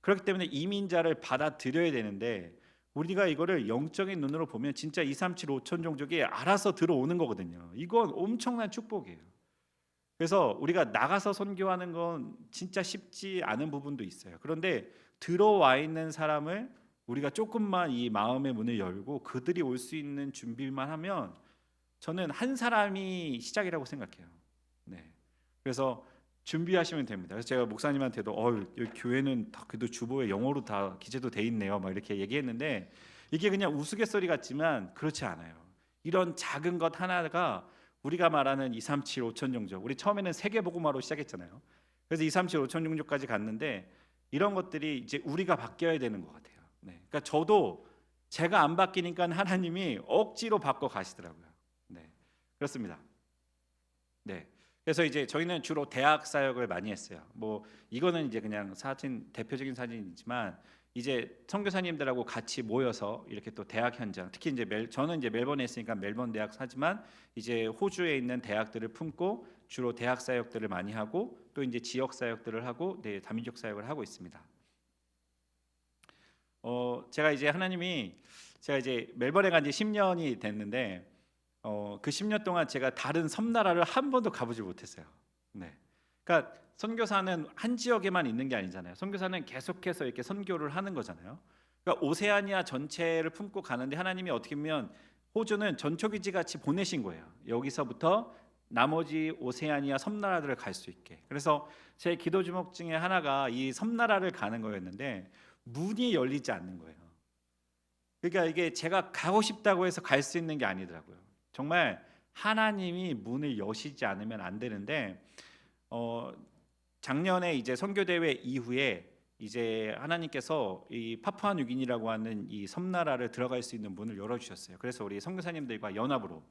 그렇기 때문에 이민자를 받아들여야 되는데, 우리가 이거를 영적인 눈으로 보면 진짜 2, 3, 7, 5천 종족이 알아서 들어오는 거거든요. 이건 엄청난 축복이에요. 그래서 우리가 나가서 선교하는 건 진짜 쉽지 않은 부분도 있어요. 그런데 들어와 있는 사람을 우리가 조금만 이 마음의 문을 열고 그들이 올 수 있는 준비만 하면, 저는 한 사람이 시작이라고 생각해요. 네. 그래서 준비하시면 됩니다. 그래서 제가 목사님한테도 여기 교회는 다 그래도 주보에 영어로 다 기재도 돼 있네요, 막 이렇게 얘기했는데, 이게 그냥 우스갯소리 같지만 그렇지 않아요. 이런 작은 것 하나가 우리가 말하는 2, 3, 7, 5천 종족, 우리 처음에는 세계복음화로 시작했잖아요. 그래서 2, 3, 7, 5천 종족까지 갔는데, 이런 것들이 이제 우리가 바뀌어야 되는 것 같아요. 네. 그러니까 저도 제가 안 바뀌니까 하나님이 억지로 바꿔 가시더라고요. 네. 그렇습니다. 네. 그래서 이제 저희는 주로 대학 사역을 많이 했어요. 뭐 이거는 이제 그냥 사진, 대표적인 사진이지만, 이제 선교사님들하고 같이 모여서 이렇게 또 대학 현장, 특히 이제 저는 이제 멜번에 있으니까 멜번 대학 사지만, 이제 호주에 있는 대학들을 품고 주로 대학 사역들을 많이 하고, 또 이제 지역 사역들을 하고, 네, 다민족 사역을 하고 있습니다. 제가 이제 제가 이제 멜번에 간 지 10년이 됐는데, 그 10년 동안 제가 다른 섬나라를 한 번도 가보지 못했어요. 네. 그러니까 선교사는 한 지역에만 있는 게 아니잖아요. 선교사는 계속해서 이렇게 선교를 하는 거잖아요. 그러니까 오세아니아 전체를 품고 가는데, 하나님이 어떻게 보면 호주는 전초기지 같이 보내신 거예요. 여기서부터 나머지 오세아니아 섬나라들을 갈 수 있게. 그래서 제 기도 제목 중에 하나가 이 섬나라를 가는 거였는데, 문이 열리지 않는 거예요. 그러니까 이게 제가 가고 싶다고 해서 갈 수 있는 게 아니더라고요. 정말 하나님이 문을 여시지 않으면 안 되는데, 어, 작년에 이제 선교 대회 이후에 이제 하나님께서 이 파푸아뉴기니라고 하는 이 섬나라를 들어갈 수 있는 문을 열어 주셨어요. 그래서 우리 선교사님들과 연합으로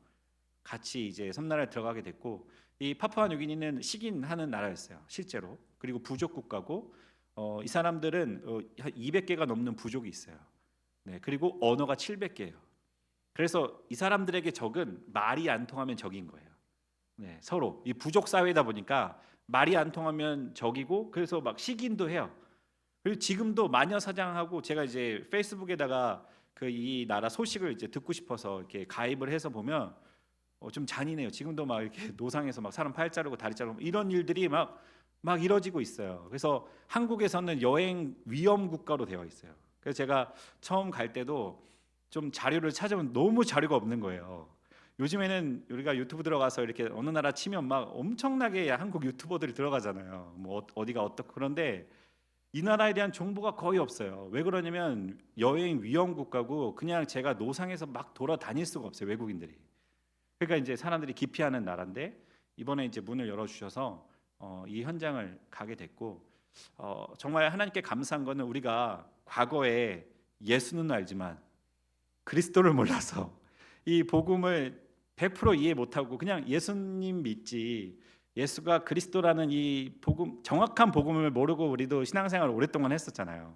같이 이제 섬나라에 들어가게 됐고, 이 파푸아뉴기니는 식인하는 나라였어요, 실제로. 그리고 부족 국가고, 이 사람들은 200개가 넘는 부족이 있어요. 네, 그리고 언어가 700개예요. 그래서 이 사람들에게 적은 말이 안 통하면 적인 거예요. 네, 서로 이 부족 사회다 보니까 말이 안 통하면 적이고, 그래서 막 시기도 해요. 그리고 지금도 마녀 사냥하고, 제가 이제 페이스북에다가 그 이 나라 소식을 이제 듣고 싶어서 이렇게 가입을 해서 보면 좀 잔인해요. 지금도 막 이렇게 노상에서 막 사람 팔 자르고 다리 자르고 이런 일들이 막 이뤄지고 있어요. 그래서 한국에서는 여행 위험 국가로 되어 있어요. 그래서 제가 처음 갈 때도 좀 자료를 찾으면 너무 자료가 없는 거예요. 요즘에는 우리가 유튜브 들어가서 이렇게 어느 나라 치면 막 엄청나게 한국 유튜버들이 들어가잖아요. 뭐 어디가 어떻고. 그런데 이 나라에 대한 정보가 거의 없어요. 왜 그러냐면 여행 위험 국가고, 그냥 제가 노상에서 막 돌아다닐 수가 없어요, 외국인들이. 그러니까 이제 사람들이 기피하는 나라인데, 이번에 이제 문을 열어주셔서 이 현장을 가게 됐고, 정말 하나님께 감사한 거는, 우리가 과거에 예수는 알지만 그리스도를 몰라서 이 복음을 100% 이해 못하고 그냥 예수님 믿지, 예수가 그리스도라는 이 복음, 정확한 복음을 모르고 우리도 신앙생활을 오랫동안 했었잖아요.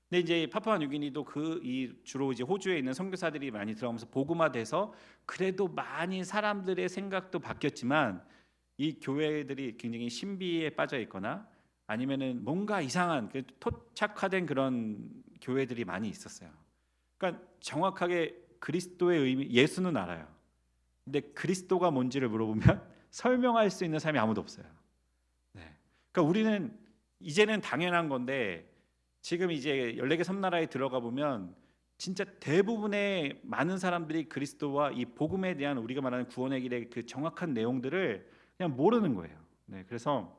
근데 이제 파푸아뉴기니도 그 이 주로 이제 호주에 있는 선교사들이 많이 들어가면서 복음화돼서, 그래도 많이 사람들의 생각도 바뀌었지만, 이 교회들이 굉장히 신비에 빠져 있거나 아니면은 뭔가 이상한 그 토착화된 그런 교회들이 많이 있었어요. 그러니까 정확하게 그리스도의 의미, 예수는 알아요. 근데 그리스도가 뭔지를 물어보면 설명할 수 있는 사람이 아무도 없어요. 네. 그러니까 우리는 이제는 당연한 건데, 지금 이제 14개 섬나라에 들어가 보면 진짜 대부분의 많은 사람들이 그리스도와 이 복음에 대한 우리가 말하는 구원의 길의 그 정확한 내용들을 그냥 모르는 거예요. 네, 그래서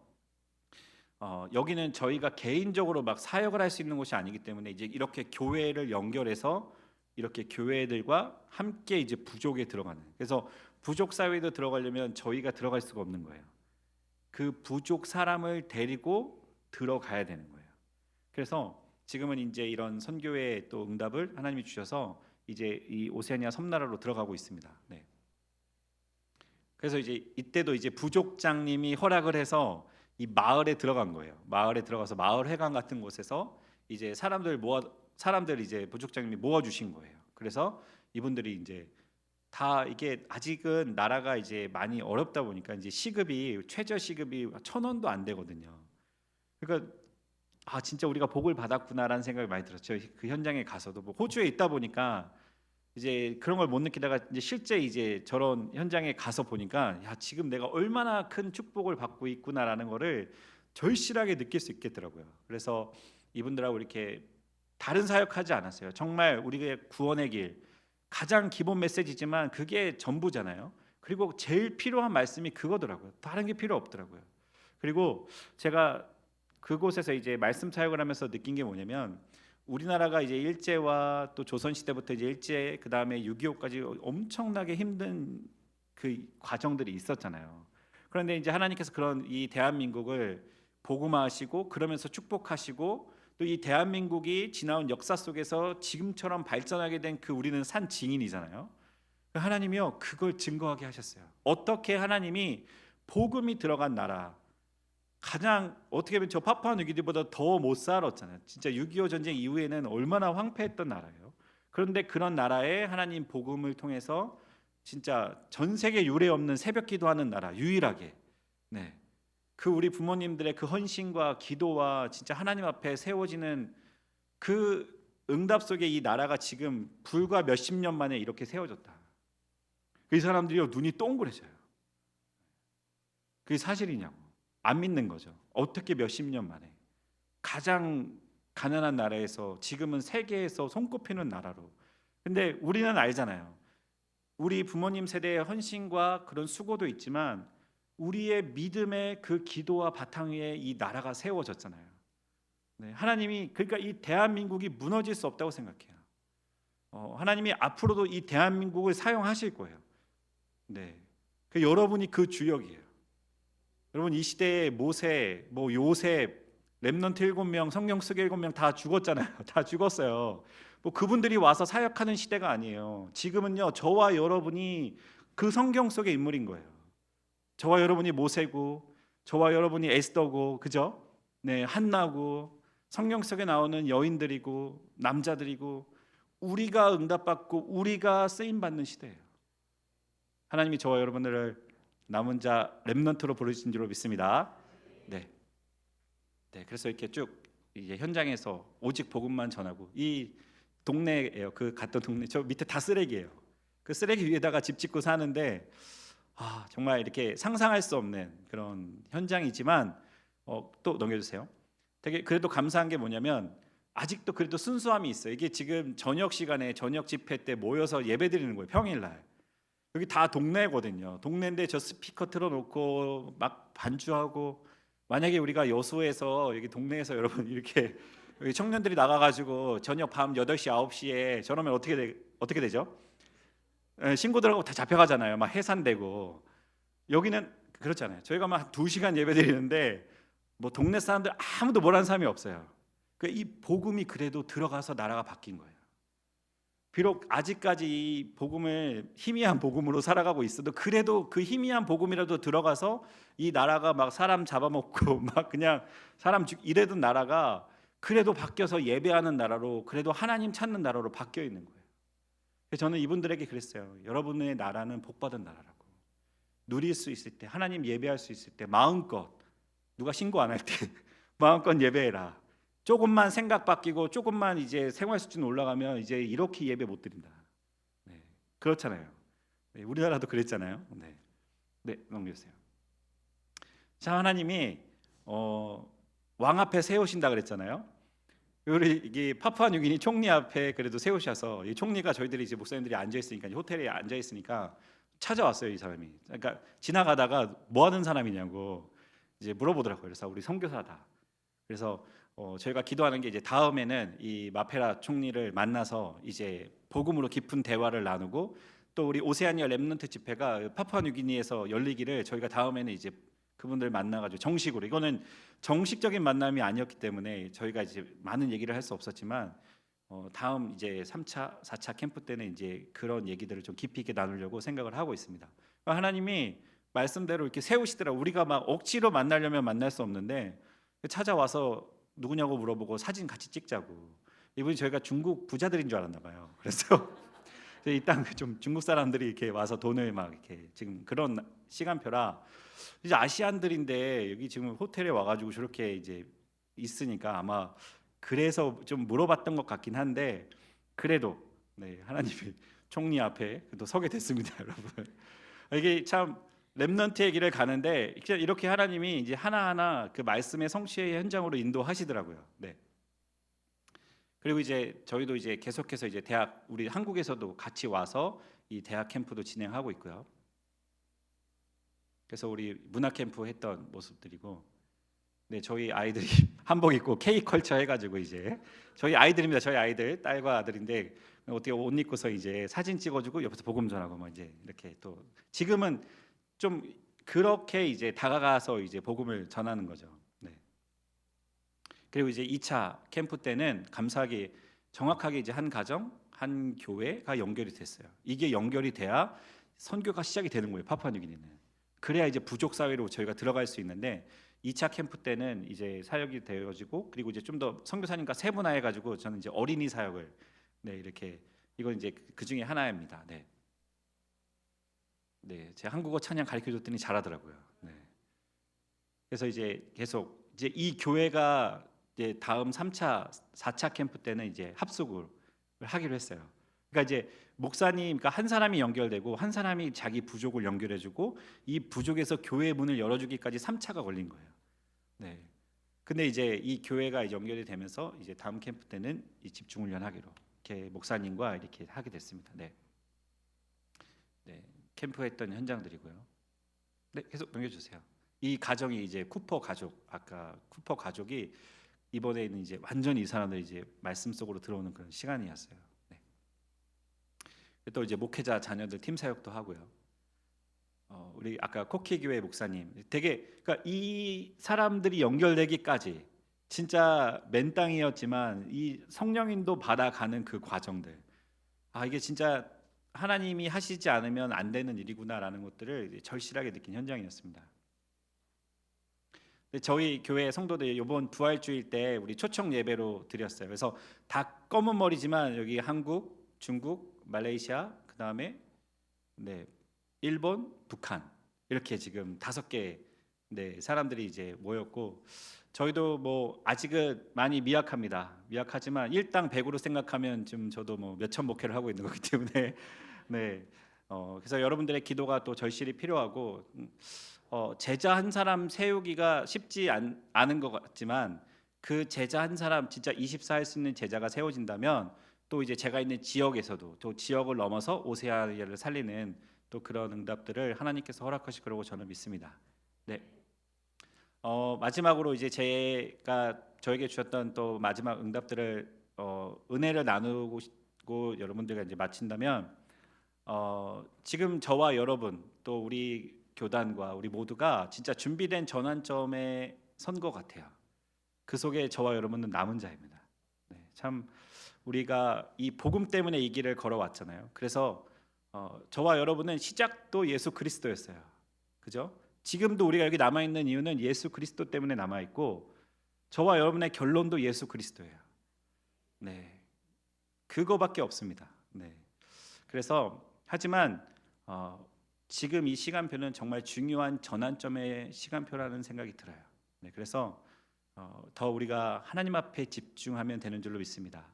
여기는 저희가 개인적으로 막 사역을 할 수 있는 곳이 아니기 때문에 이제 이렇게 교회를 연결해서 이렇게 교회들과 함께 이제 부족에 들어가는. 그래서 부족 사회도 들어가려면 저희가 들어갈 수가 없는 거예요. 그 부족 사람을 데리고 들어가야 되는 거예요. 그래서 지금은 이제 이런 선교의 또 응답을 하나님이 주셔서 이제 이 오세아니아 섬나라로 들어가고 있습니다. 네. 그래서 이제 이때도 이제 부족장님이 허락을 해서 이 마을에 들어간 거예요. 마을에 들어가서 마을 회관 같은 곳에서 이제 사람들 이제 부족장님이 모아 주신 거예요. 그래서 이분들이 이제 다 이게 아직은 나라가 이제 많이 어렵다 보니까 이제 시급이 최저 시급이 1,000원도 안 되거든요. 그러니까 진짜 우리가 복을 받았구나라는 생각이 많이 들었죠. 그 현장에 가서도 뭐 호주에 있다 보니까 이제 그런 걸 못 느끼다가 이제 실제 이제 저런 현장에 가서 보니까 야, 지금 내가 얼마나 큰 축복을 받고 있구나라는 거를 절실하게 느낄 수 있겠더라고요. 그래서 이분들하고 이렇게 다른 사역하지 않았어요. 정말 우리의 구원의 길 가장 기본 메시지지만 그게 전부잖아요. 그리고 제일 필요한 말씀이 그거더라고요. 다른 게 필요 없더라고요. 그리고 제가 그곳에서 이제 말씀 사역을 하면서 느낀 게 뭐냐면 우리나라가 이제 일제와 또 조선 시대부터 이제 일제 그다음에 6.25까지 엄청나게 힘든 그 과정들이 있었잖아요. 그런데 이제 하나님께서 그런 이 대한민국을 복음화하시고 그러면서 축복하시고 또 이 대한민국이 지나온 역사 속에서 지금처럼 발전하게 된 그 우리는 산 증인이잖아요. 하나님이요 그걸 증거하게 하셨어요. 어떻게 하나님이 복음이 들어간 나라 가장 어떻게 보면 저 파푸아뉴기니보다 더 못 살았잖아요. 진짜 6.25 전쟁 이후에는 얼마나 황폐했던 나라예요. 그런데 그런 나라에 하나님 복음을 통해서 진짜 전 세계 유례 없는 새벽 기도하는 나라 유일하게 네. 그 우리 부모님들의 그 헌신과 기도와 진짜 하나님 앞에 세워지는 그 응답 속에 이 나라가 지금 불과 몇십 년 만에 이렇게 세워졌다. 이 사람들이 눈이 동그래져요. 그게 사실이냐고 안 믿는 거죠. 어떻게 몇십 년 만에 가장 가난한 나라에서 지금은 세계에서 손꼽히는 나라로. 근데 우리는 알잖아요. 우리 부모님 세대의 헌신과 그런 수고도 있지만 우리의 믿음의 그 기도와 바탕 위에 이 나라가 세워졌잖아요. 네, 하나님이 그러니까 이 대한민국이 무너질 수 없다고 생각해요. 하나님이 앞으로도 이 대한민국을 사용하실 거예요. 네, 여러분이 그 주역이에요. 여러분 이 시대에 모세, 뭐 요셉, 렘넌트 7명, 성경 쓰기 7명 다 죽었잖아요. 다 죽었어요. 뭐 그분들이 와서 사역하는 시대가 아니에요. 지금은요 저와 여러분이 그 성경 속의 인물인 거예요. 저와 여러분이 모세고, 저와 여러분이 에스더고, 그죠? 네, 한나고, 성경 속에 나오는 여인들이고 남자들이고 우리가 응답받고 우리가 쓰임 받는 시대예요. 하나님이 저와 여러분들을 남은 자 렘넌트로 부르신 줄로 믿습니다. 네, 네. 그래서 이렇게 쭉 이제 현장에서 오직 복음만 전하고 이 동네예요. 그 갔던 동네 저 밑에 다 쓰레기예요. 그 쓰레기 위에다가 집 짓고 사는데 정말 이렇게 상상할 수 없는 그런 현장이지만 또 넘겨주세요. 되게 그래도 감사한 게 뭐냐면 아직도 그래도 순수함이 있어요. 이게 지금 저녁 시간에 저녁 집회 때 모여서 예배 드리는 거예요. 평일날. 여기 다 동네거든요. 동네인데 저 스피커 틀어놓고 막 반주하고 만약에 우리가 여수에서 여기 동네에서 여러분 이렇게 여기 청년들이 나가가지고 저녁 밤 8시 9시에 저러면 어떻게 되죠? 신고들하고 다 잡혀가잖아요. 막 해산되고 여기는 그렇잖아요. 저희가 막 2시간 예배 드리는데 뭐 동네 사람들 아무도 뭐라는 사람이 없어요. 이 복음이 그래도 들어가서 나라가 바뀐 거예요. 비록 아직까지 이 복음을 희미한 복음으로 살아가고 있어도 그래도 그 희미한 복음이라도 들어가서 이 나라가 막 사람 잡아먹고 막 그냥 이래던 나라가 그래도 바뀌어서 예배하는 나라로 그래도 하나님 찾는 나라로 바뀌어 있는 거예요. 그래서 저는 이분들에게 그랬어요. 여러분의 나라는 복받은 나라라고. 누릴 수 있을 때 하나님 예배할 수 있을 때 마음껏 누가 신고 안 할 때 마음껏 예배해라. 조금만 생각 바뀌고 조금만 이제 생활 수준 올라가면 이제 이렇게 예배 못 드린다. 네, 그렇잖아요. 네, 우리나라도 그랬잖아요. 네, 네 넘겨주세요. 자 하나님이 왕 앞에 세우신다 그랬잖아요. 우리 이게 파푸아뉴기니 총리 앞에 그래도 세우셔서 이 총리가 저희들이 이제 목사님들이 앉아 있으니까 호텔에 앉아 있으니까 찾아왔어요 이 사람이. 그러니까 지나가다가 뭐 하는 사람이냐고 이제 물어보더라고요. 그래서 우리 선교사다. 그래서 저희가 기도하는 게 이제 다음에는 이 마페라 총리를 만나서 이제 복음으로 깊은 대화를 나누고 또 우리 오세아니아 렘넌트 집회가 파푸아뉴기니에서 열리기를 저희가 다음에는 이제 그분들 만나가지고 정식으로 이거는 정식적인 만남이 아니었기 때문에 저희가 이제 많은 얘기를 할 수 없었지만 다음 이제 3차, 4차 캠프 때는 이제 그런 얘기들을 좀 깊이 있게 나누려고 생각을 하고 있습니다. 하나님이 말씀대로 이렇게 세우시더라. 우리가 막 억지로 만나려면 만날 수 없는데 찾아와서 누구냐고 물어보고 사진 같이 찍자고. 이분이 저희가 중국 부자들인 줄 알았나 봐요. 그래서 이 땅 좀 중국 사람들이 이렇게 와서 돈을 막 이렇게 지금 그런 시간표라 이제 아시안들인데 여기 지금 호텔에 와가지고 저렇게 이제 있으니까 아마 그래서 좀 물어봤던 것 같긴 한데 그래도 네 하나님이 총리 앞에 또 서게 됐습니다, 여러분. 이게 참 렘넌트의 길을 가는데 이렇게 하나님이 이제 하나하나 그 말씀의 성취의 현장으로 인도하시더라고요. 네. 그리고 이제 저희도 이제 계속해서 이제 대학 우리 한국에서도 같이 와서 이 대학 캠프도 진행하고 있고요. 그래서 우리 문화 캠프 했던 모습들이고, 네 저희 아이들이 한복 입고 K 컬처 해가지고 이제 저희 아이들입니다. 저희 아이들 딸과 아들인데 어떻게 옷 입고서 이제 사진 찍어주고 옆에서 복음 전하고 뭐 이제 이렇게 또 지금은 좀 그렇게 이제 다가가서 이제 복음을 전하는 거죠. 네. 그리고 이제 2차 캠프 때는 감사하게 정확하게 이제 한 가정, 한 교회가 연결이 됐어요. 이게 연결이 돼야 선교가 시작이 되는 거예요. 파푸아뉴기니는. 그래야 이제 부족 사회로 저희가 들어갈 수 있는데 2차 캠프 때는 이제 사역이 되어지고 그리고 이제 좀 더 선교사님과 세분화해 가지고 저는 이제 어린이 사역을 네 이렇게 이건 이제 그 중에 하나입니다. 네. 네, 제가 한국어 찬양 가르쳐 줬더니 잘하더라고요. 네. 그래서 이제 계속 이제 이 교회가 이제 다음 3차, 4차 캠프 때는 이제 합숙을 하기로 했어요. 그러니까 이제 목사님, 그러니까 한 사람이 연결되고 한 사람이 자기 부족을 연결해주고 이 부족에서 교회 문을 열어주기까지 3차가 걸린 거예요. 네. 근데 이제 이 교회가 이제 연결이 되면서 이제 다음 캠프 때는 이 집중훈련하기로 이렇게 목사님과 이렇게 하게 됐습니다. 네. 네. 캠프했던 현장들이고요. 네, 계속 넘겨주세요. 이 가정이 이제 쿠퍼 가족, 아까 쿠퍼 가족이 이번에는 이제 완전히 이 사람들이 이제 말씀 속으로 들어오는 그런 시간이었어요. 네. 또 이제 목회자 자녀들 팀 사역도 하고요. 우리 아까 코키 교회 목사님, 되게 그러니까 이 사람들이 연결되기까지 진짜 맨 땅이었지만 이 성령인도 받아가는 그 과정들, 아 이게 진짜 하나님이 하시지 않으면 안 되는 일이구나라는 것들을 절실하게 느낀 현장이었습니다. 저희 교회 성도들 이번 부활주일 때 우리 초청 예배로 드렸어요. 그래서 다 검은 머리지만 여기 한국, 중국, 말레이시아, 그 다음에 네 일본, 북한 이렇게 지금 5개 네 사람들이 이제 모였고 저희도 뭐 아직은 많이 미약합니다. 미약하지만 일당 100으로 생각하면 지금 저도 뭐 몇천 목회를 하고 있는 거기 때문에 네 그래서 여러분들의 기도가 또 절실히 필요하고. 제자 한 사람 세우기가 쉽지 않은 것 같지만 그 제자 한 사람 진짜 24할 수 있는 제자가 세워진다면 또 이제 제가 있는 지역에서도 또 지역을 넘어서 오세아니아를 살리는 또 그런 응답들을 하나님께서 허락하실 거라고 저는 믿습니다. 네. 마지막으로 이제 제가 저에게 주셨던 또 마지막 응답들을 은혜를 나누고 싶고 여러분들과 이제 마친다면 지금 저와 여러분 또 우리 교단과 우리 모두가 진짜 준비된 전환점에 선 것 같아요. 그 속에 저와 여러분은 남은 자입니다. 네, 참 우리가 이 복음 때문에 이 길을 걸어왔잖아요. 그래서 저와 여러분은 시작도 예수 그리스도였어요. 그죠? 지금도 우리가 여기 남아 있는 이유는 예수 그리스도 때문에 남아 있고 저와 여러분의 결론도 예수 그리스도예요. 네, 그거밖에 없습니다. 네, 그래서 하지만 지금 이 시간표는 정말 중요한 전환점의 시간표라는 생각이 들어요. 네, 그래서 더 우리가 하나님 앞에 집중하면 되는 줄로 믿습니다.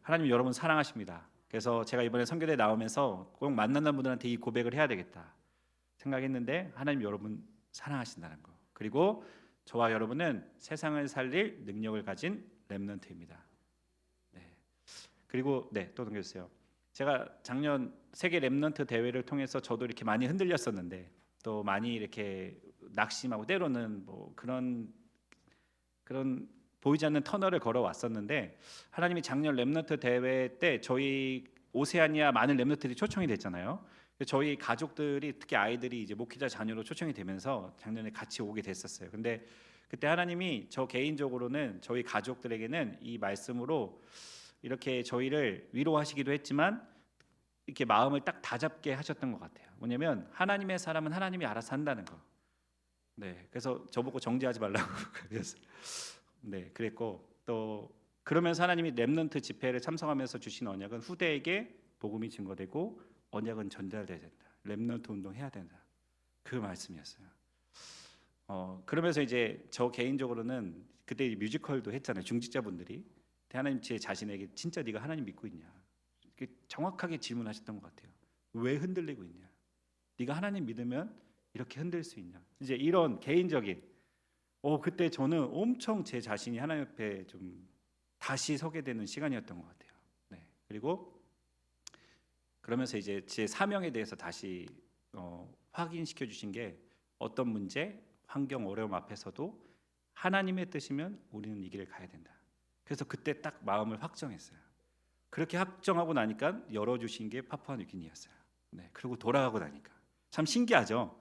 하나님 여러분 사랑하십니다. 그래서 제가 이번에 선교대 나오면서 꼭 만나는 분들한테 이 고백을 해야 되겠다 생각했는데 하나님 여러분 사랑하신다는 거. 그리고 저와 여러분은 세상을 살릴 능력을 가진 렘넌트입니다. 그리고 네, 또 넘겨주세요. 제가 작년 세계 랩넌트 대회를 통해서 저도 이렇게 많이 흔들렸었는데 또 많이 이렇게 낙심하고 때로는 뭐 그런 보이지 않는 터널을 걸어왔었는데 하나님이 작년 랩넌트 대회 때 저희 오세아니아 많은 랩넌트들이 초청이 됐잖아요. 저희 가족들이 특히 아이들이 이제 목회자 자녀로 초청이 되면서 작년에 같이 오게 됐었어요. 근데 그때 하나님이 저 개인적으로는 저희 가족들에게는 이 말씀으로 이렇게 저희를 위로하시기도 했지만 이렇게 마음을 딱 다잡게 하셨던 것 같아요. 뭐냐면 하나님의 사람은 하나님이 알아서 한다는 거. 네, 그래서 저보고 정죄하지 말라고 그래서 네, 그랬고 또 그러면서 하나님이 렘넌트 집회를 참석하면서 주신 언약은 후대에게 복음이 증거되고 언약은 전달돼야 된다. 렘넌트 운동 해야 된다. 그 말씀이었어요. 그러면서 이제 저 개인적으로는 그때 뮤지컬도 했잖아요. 중직자분들이 하나님 제 자신에게 진짜 네가 하나님 믿고 있냐? 이렇게 정확하게 질문하셨던 것 같아요. 왜 흔들리고 있냐? 네가 하나님 믿으면 이렇게 흔들 수 있냐? 이제 이런 개인적인 그때 저는 엄청 제 자신이 하나님 앞에 좀 다시 서게 되는 시간이었던 것 같아요. 네. 그리고 그러면서 이제 제 사명에 대해서 다시 확인시켜 주신 게 어떤 문제, 환경, 어려움 앞에서도 하나님의 뜻이면 우리는 이 길을 가야 된다. 그래서 그때 딱 마음을 확정했어요. 그렇게 확정하고 나니까 열어주신 게 파푸아뉴기니였어요. 네. 그리고 돌아가고 나니까 참 신기하죠.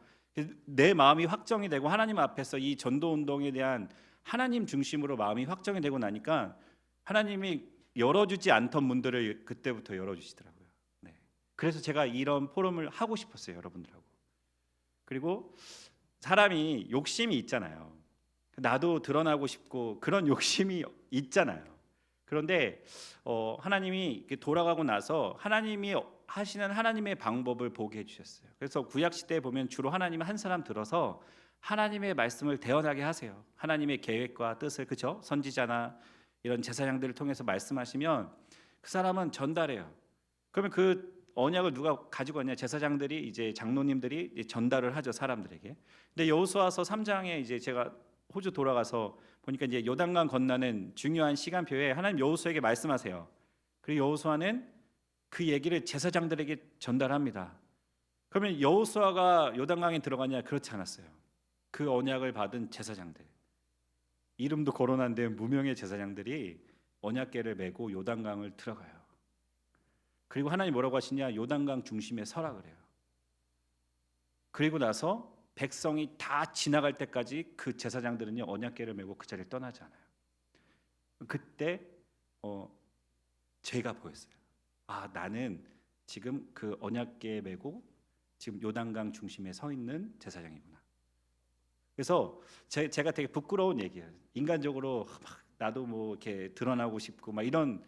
내 마음이 확정이 되고 하나님 앞에서 이 전도 운동에 대한 하나님 중심으로 마음이 확정이 되고 나니까 하나님이 열어주지 않던 문들을 그때부터 열어주시더라고요. 네. 그래서 제가 이런 포럼을 하고 싶었어요, 여러분들하고. 그리고 사람이 욕심이 있잖아요. 나도 드러나고 싶고 그런 욕심이 있잖아요. 그런데 하나님이 돌아가고 나서 하나님이 하시는 하나님의 방법을 보게 해주셨어요. 그래서 구약 시대에 보면 주로 하나님은 한 사람 들어서 하나님의 말씀을 대언하게 하세요. 하나님의 계획과 뜻을, 그죠? 선지자나 이런 제사장들을 통해서 말씀하시면 그 사람은 전달해요. 그러면 그 언약을 누가 가지고 왔냐? 제사장들이 이제 장로님들이 이제 전달을 하죠, 사람들에게. 근데 여호수아서 3장에 이제 제가 호주 돌아가서 보니까 이제 요단강 건너는 중요한 시간표에 하나님 여호수아에게 말씀하세요. 그리고 여호수아는 그 얘기를 제사장들에게 전달합니다. 그러면 여호수아가 요단강에 들어가냐? 그렇지 않았어요. 그 언약을 받은 제사장들, 이름도 거론한 데 무명의 제사장들이 언약궤를 메고 요단강을 들어가요. 그리고 하나님 뭐라고 하시냐? 요단강 중심에 서라 그래요. 그리고 나서 백성이 다 지나갈 때까지 그 제사장들은요 언약궤를 메고 그 자리를 떠나지 않아요. 그때 제가 보였어요. 아, 나는 지금 그 언약궤 메고 지금 요단강 중심에 서 있는 제사장이구나. 그래서 제가 되게 부끄러운 얘기예요. 인간적으로 막 나도 뭐 이렇게 드러나고 싶고 막 이런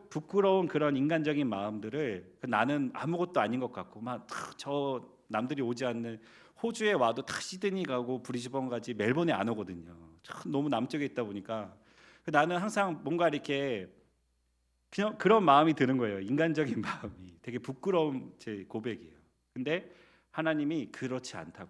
부끄러운 그런 인간적인 마음들을 나는 아무것도 아닌 것 같고 막 저 남들이 오지 않는 호주에 와도 다 시드니 가고 브리즈번 가지 멜번에 안 오거든요. 참 너무 남쪽에 있다 보니까 나는 항상 뭔가 이렇게 그냥 그런 마음이 드는 거예요. 인간적인 마음이 되게 부끄러운 제 고백이에요. 근데 하나님이 그렇지 않다고,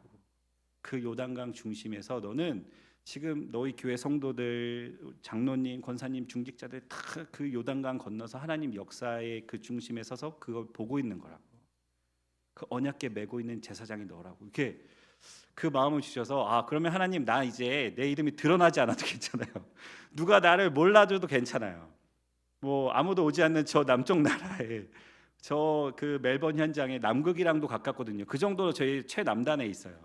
그 요단강 중심에서 너는 지금 너희 교회 성도들, 장로님, 권사님, 중직자들 다 그 요단강 건너서 하나님 역사의 그 중심에 서서 그걸 보고 있는 거라고. 그 언약궤 메고 있는 제사장이 너라고. 이렇게 그 마음을 주셔서 그러면 하나님 나 이제 내 이름이 드러나지 않아도 괜찮아요. 누가 나를 몰라줘도 괜찮아요. 뭐 아무도 오지 않는 저 남쪽 나라에 저 그 멜번 현장에 남극이랑도 가깝거든요. 그 정도로 저희 최남단에 있어요.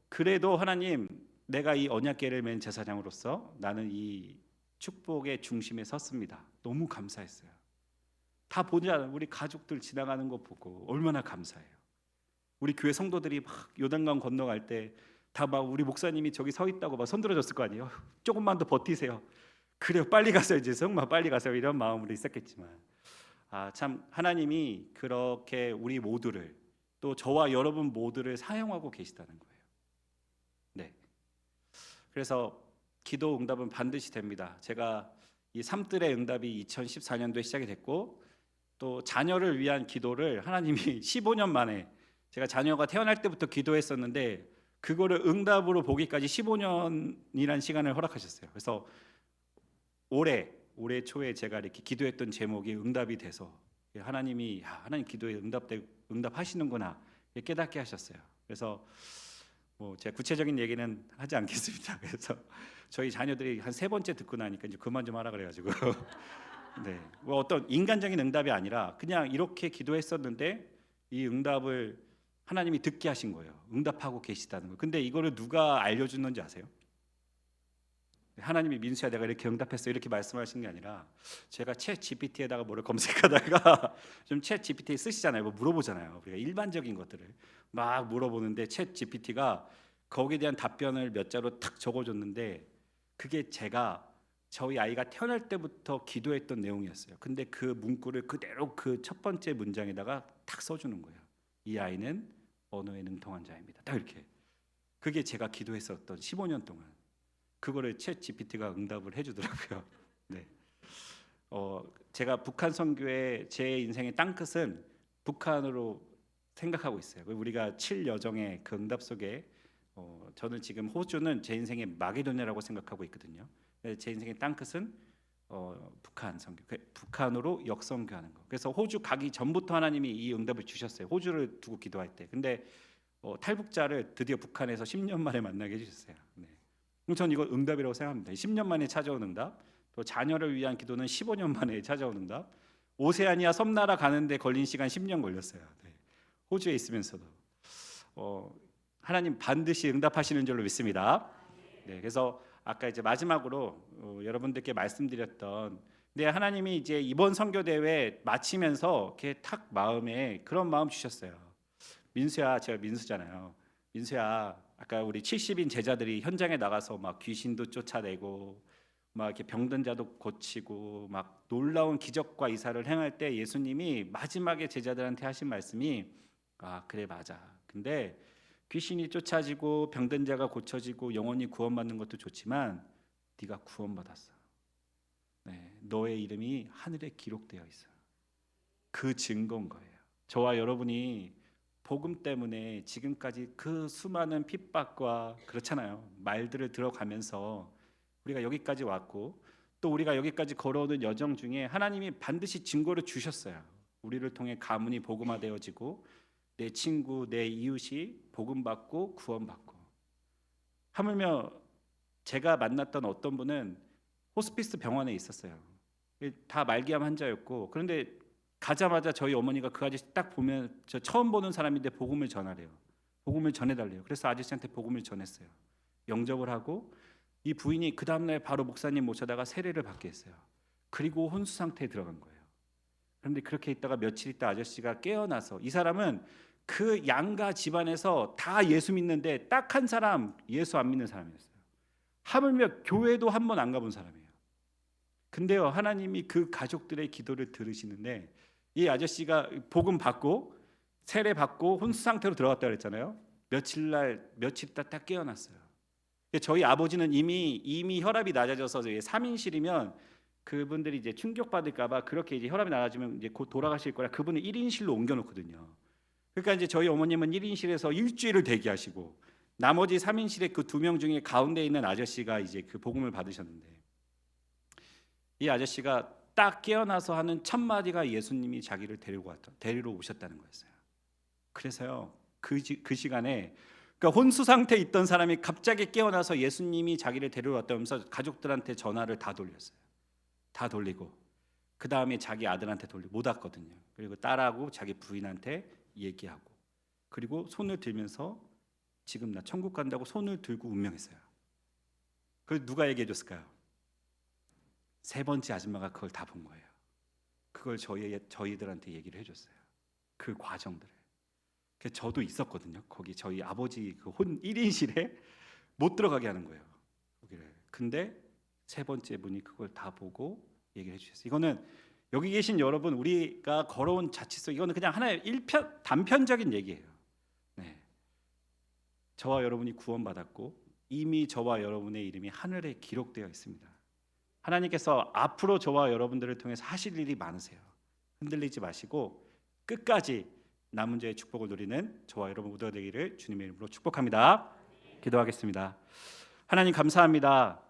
그래도 하나님 내가 이 언약궤를 맨 제사장으로서 나는 이 축복의 중심에 섰습니다. 너무 감사했어요. 다 보자 우리 가족들 지나가는 거 보고 얼마나 감사해요. 우리 교회 성도들이 막 요단강 건너갈 때 다 막 우리 목사님이 저기 서 있다고 막 손들어줬을 거 아니에요. 조금만 더 버티세요. 그래요, 빨리 가세요. 이제 정말 빨리 가세요. 이런 마음으로 있었겠지만 참 하나님이 그렇게 우리 모두를, 또 저와 여러분 모두를 사용하고 계시다는 거예요. 네. 그래서 기도 응답은 반드시 됩니다. 제가 이 삶들의 응답이 2014년도에 시작이 됐고 또 자녀를 위한 기도를 하나님이 15년 만에, 제가 자녀가 태어날 때부터 기도했었는데 그거를 응답으로 보기까지 15년이란 시간을 허락하셨어요. 그래서 올해 올해 초에 제가 이렇게 기도했던 제목이 응답이 돼서 하나님이 하나님 기도에 응답하시는구나 깨닫게 하셨어요. 그래서 뭐 제가 구체적인 얘기는 하지 않겠습니다. 그래서 저희 자녀들이 한 세 번째 듣고 나니까 이제 그만 좀 하라 그래가지고 네, 뭐 어떤 인간적인 응답이 아니라 그냥 이렇게 기도했었는데 이 응답을 하나님이 듣게 하신 거예요. 응답하고 계시다는 거. 근데 이거를 누가 알려주는지 아세요? 하나님이 민수야 내가 이렇게 응답했어 이렇게 말씀하시는 게 아니라 제가 챗 GPT에다가 뭐를 검색하다가 좀 챗 GPT 쓰시잖아요. 뭐 물어보잖아요. 우리가 일반적인 것들을 막 물어보는데 챗 GPT가 거기에 대한 답변을 몇 자로 탁 적어줬는데 그게 제가 저희 아이가 태어날 때부터 기도했던 내용이었어요. 근데 그 문구를 그대로 그 첫 번째 문장에다가 탁 써주는 거예요. 이 아이는 언어에 능통한 자입니다. 딱 이렇게. 그게 제가 기도했었던 15년 동안 그거를 챗 GPT가 응답을 해주더라고요. 네. 제가 북한 선교의 제 인생의 땅끝은 북한으로 생각하고 있어요. 우리가 7여정의 그 응답 속에 저는 지금 호주는 제 인생의 마게도냐라고 생각하고 있거든요. 제 인생의 땅끝은 북한 선교, 북한으로 역선교하는 거. 그래서 호주 가기 전부터 하나님이 이 응답을 주셨어요. 호주를 두고 기도할 때. 근데 탈북자를 드디어 북한에서 10년 만에 만나게 해주셨어요. 네. 전 이거 응답이라고 생각합니다. 10년 만에 찾아온 응답, 또 자녀를 위한 기도는 15년 만에 찾아온 응답. 오세아니아 섬나라 가는데 걸린 시간 10년 걸렸어요. 네. 호주에 있으면서도 하나님 반드시 응답하시는 줄로 믿습니다. 네, 그래서 아까 이제 마지막으로 여러분들께 말씀드렸던, 네, 하나님이 이제 이번 선교 대회 마치면서 이렇게 탁 마음에 그런 마음 주셨어요. 민수야, 제가 민수잖아요. 민수야, 아까 우리 70인 제자들이 현장에 나가서 막 귀신도 쫓아내고 막 이렇게 병든 자도 고치고 막 놀라운 기적과 이사를 행할 때 예수님이 마지막에 제자들한테 하신 말씀이 그래 맞아. 근데 귀신이 쫓아지고 병든 자가 고쳐지고 영혼이 구원받는 것도 좋지만 네가 구원받았어. 네, 너의 이름이 하늘에 기록되어 있어. 그 증거인 거예요. 저와 여러분이 복음 때문에 지금까지 그 수많은 핍박과 그렇잖아요. 말들을 들어가면서 우리가 여기까지 왔고 또 우리가 여기까지 걸어오는 여정 중에 하나님이 반드시 증거를 주셨어요. 우리를 통해 가문이 복음화되어지고 내 친구, 내 이웃이 복음받고 구원받고. 하물며 제가 만났던 어떤 분은 호스피스 병원에 있었어요. 다 말기암 환자였고 그런데 가자마자 저희 어머니가 그 아저씨 딱 보면 저 처음 보는 사람인데 복음을 전하래요. 복음을 전해달래요. 그래서 아저씨한테 복음을 전했어요. 영접을 하고 이 부인이 그 다음날 바로 목사님 모셔다가 세례를 받게 했어요. 그리고 혼수 상태에 들어간 거예요. 그런데 그렇게 있다가 며칠 있다 아저씨가 깨어나서 이 사람은 그 양가 집안에서 다 예수 믿는데 딱 한 사람 예수 안 믿는 사람이었어요. 하물며 교회도 한 번 안 가본 사람이에요. 근데요 하나님이 그 가족들의 기도를 들으시는데 이 아저씨가 복음 받고 세례 받고 혼수 상태로 들어갔다 그랬잖아요. 며칠 있다 딱 깨어났어요. 저희 아버지는 이미 혈압이 낮아져서 3인실이면 그분들이 이제 충격받을까봐 그렇게 이제 혈압이 낮아지면 이제 곧 돌아가실 거라 그분을 1인실로 옮겨놓거든요. 그러니까 이제 저희 어머님은 1인실에서 일주일을 대기하시고 나머지 3인실에 그 2명 중에 가운데 있는 아저씨가 이제 그 복음을 받으셨는데 이 아저씨가 딱 깨어나서 하는 첫 마디가 예수님이 자기를 데리러 오셨다는 거였어요. 그래서요 그 시간에 그러니까 혼수 상태에 있던 사람이 갑자기 깨어나서 예수님이 자기를 데리러 왔다면서 가족들한테 전화를 다 돌렸어요. 다 돌리고 그 다음에 자기 아들한테 돌리고 못 왔거든요. 그리고 딸하고 자기 부인한테 얘기하고 그리고 손을 들면서 지금 나 천국 간다고 손을 들고 운명했어요. 그걸 누가 얘기해 줬을까요? 세 번째 아줌마가 그걸 다 본 거예요. 그걸 저희들한테 얘기를 해줬어요. 그 과정들을. 그래서 저도 있었거든요. 거기 저희 아버지 그 1인실에 못 들어가게 하는 거예요. 거기를. 근데 세 번째 분이 그걸 다 보고 얘기를 해주셨어요. 이거는 여기 계신 여러분 우리가 걸어온 자취 이거는 그냥 하나의 단편적인 얘기예요. 네. 저와 여러분이 구원받았고 이미 저와 여러분의 이름이 하늘에 기록되어 있습니다. 하나님께서 앞으로 저와 여러분들을 통해서 하실 일이 많으세요. 흔들리지 마시고 끝까지 남은 자의 축복을 누리는 저와 여러분 모두가 되기를 주님의 이름으로 축복합니다. 기도하겠습니다. 하나님 감사합니다.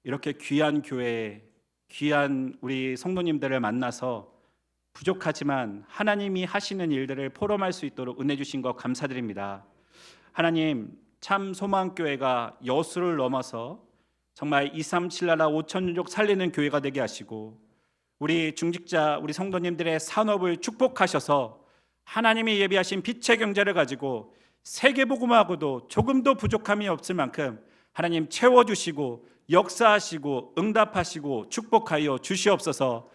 이렇게 귀한 교회에 귀한 우리 성도님들을 만나서 부족하지만 하나님이 하시는 일들을 포럼할 수 있도록 은혜 주신 것 감사드립니다. 하나님, 참 소망교회가 여수를 넘어서 정말 237 나라 5천 족 살리는 교회가 되게 하시고, 우리 중직자 우리 성도님들의 산업을 축복하셔서 하나님이 예비하신 빛의 경제를 가지고 세계복음하고도 조금도 부족함이 없을 만큼 하나님 채워주시고 역사하시고 응답하시고 축복하여 주시옵소서.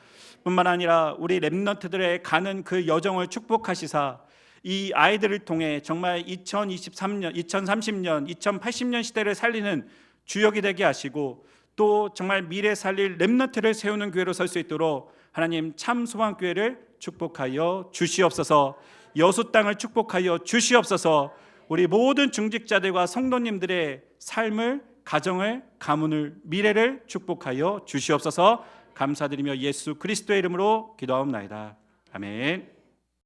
뿐만 아니라 우리 렘넌트들의 가는 그 여정을 축복하시사 이 아이들을 통해 정말 2023년, 2030년, 2080년 시대를 살리는 주역이 되게 하시고, 또 정말 미래 살릴 렘넌트를 세우는 교회로 설 수 있도록 하나님 참 소망교회를 축복하여 주시옵소서. 여수 땅을 축복하여 주시옵소서. 우리 모든 중직자들과 성도님들의 삶을, 가정을, 가문을, 미래를 축복하여 주시옵소서. 감사드리며 예수 그리스도의 이름으로 기도하옵나이다. 아멘.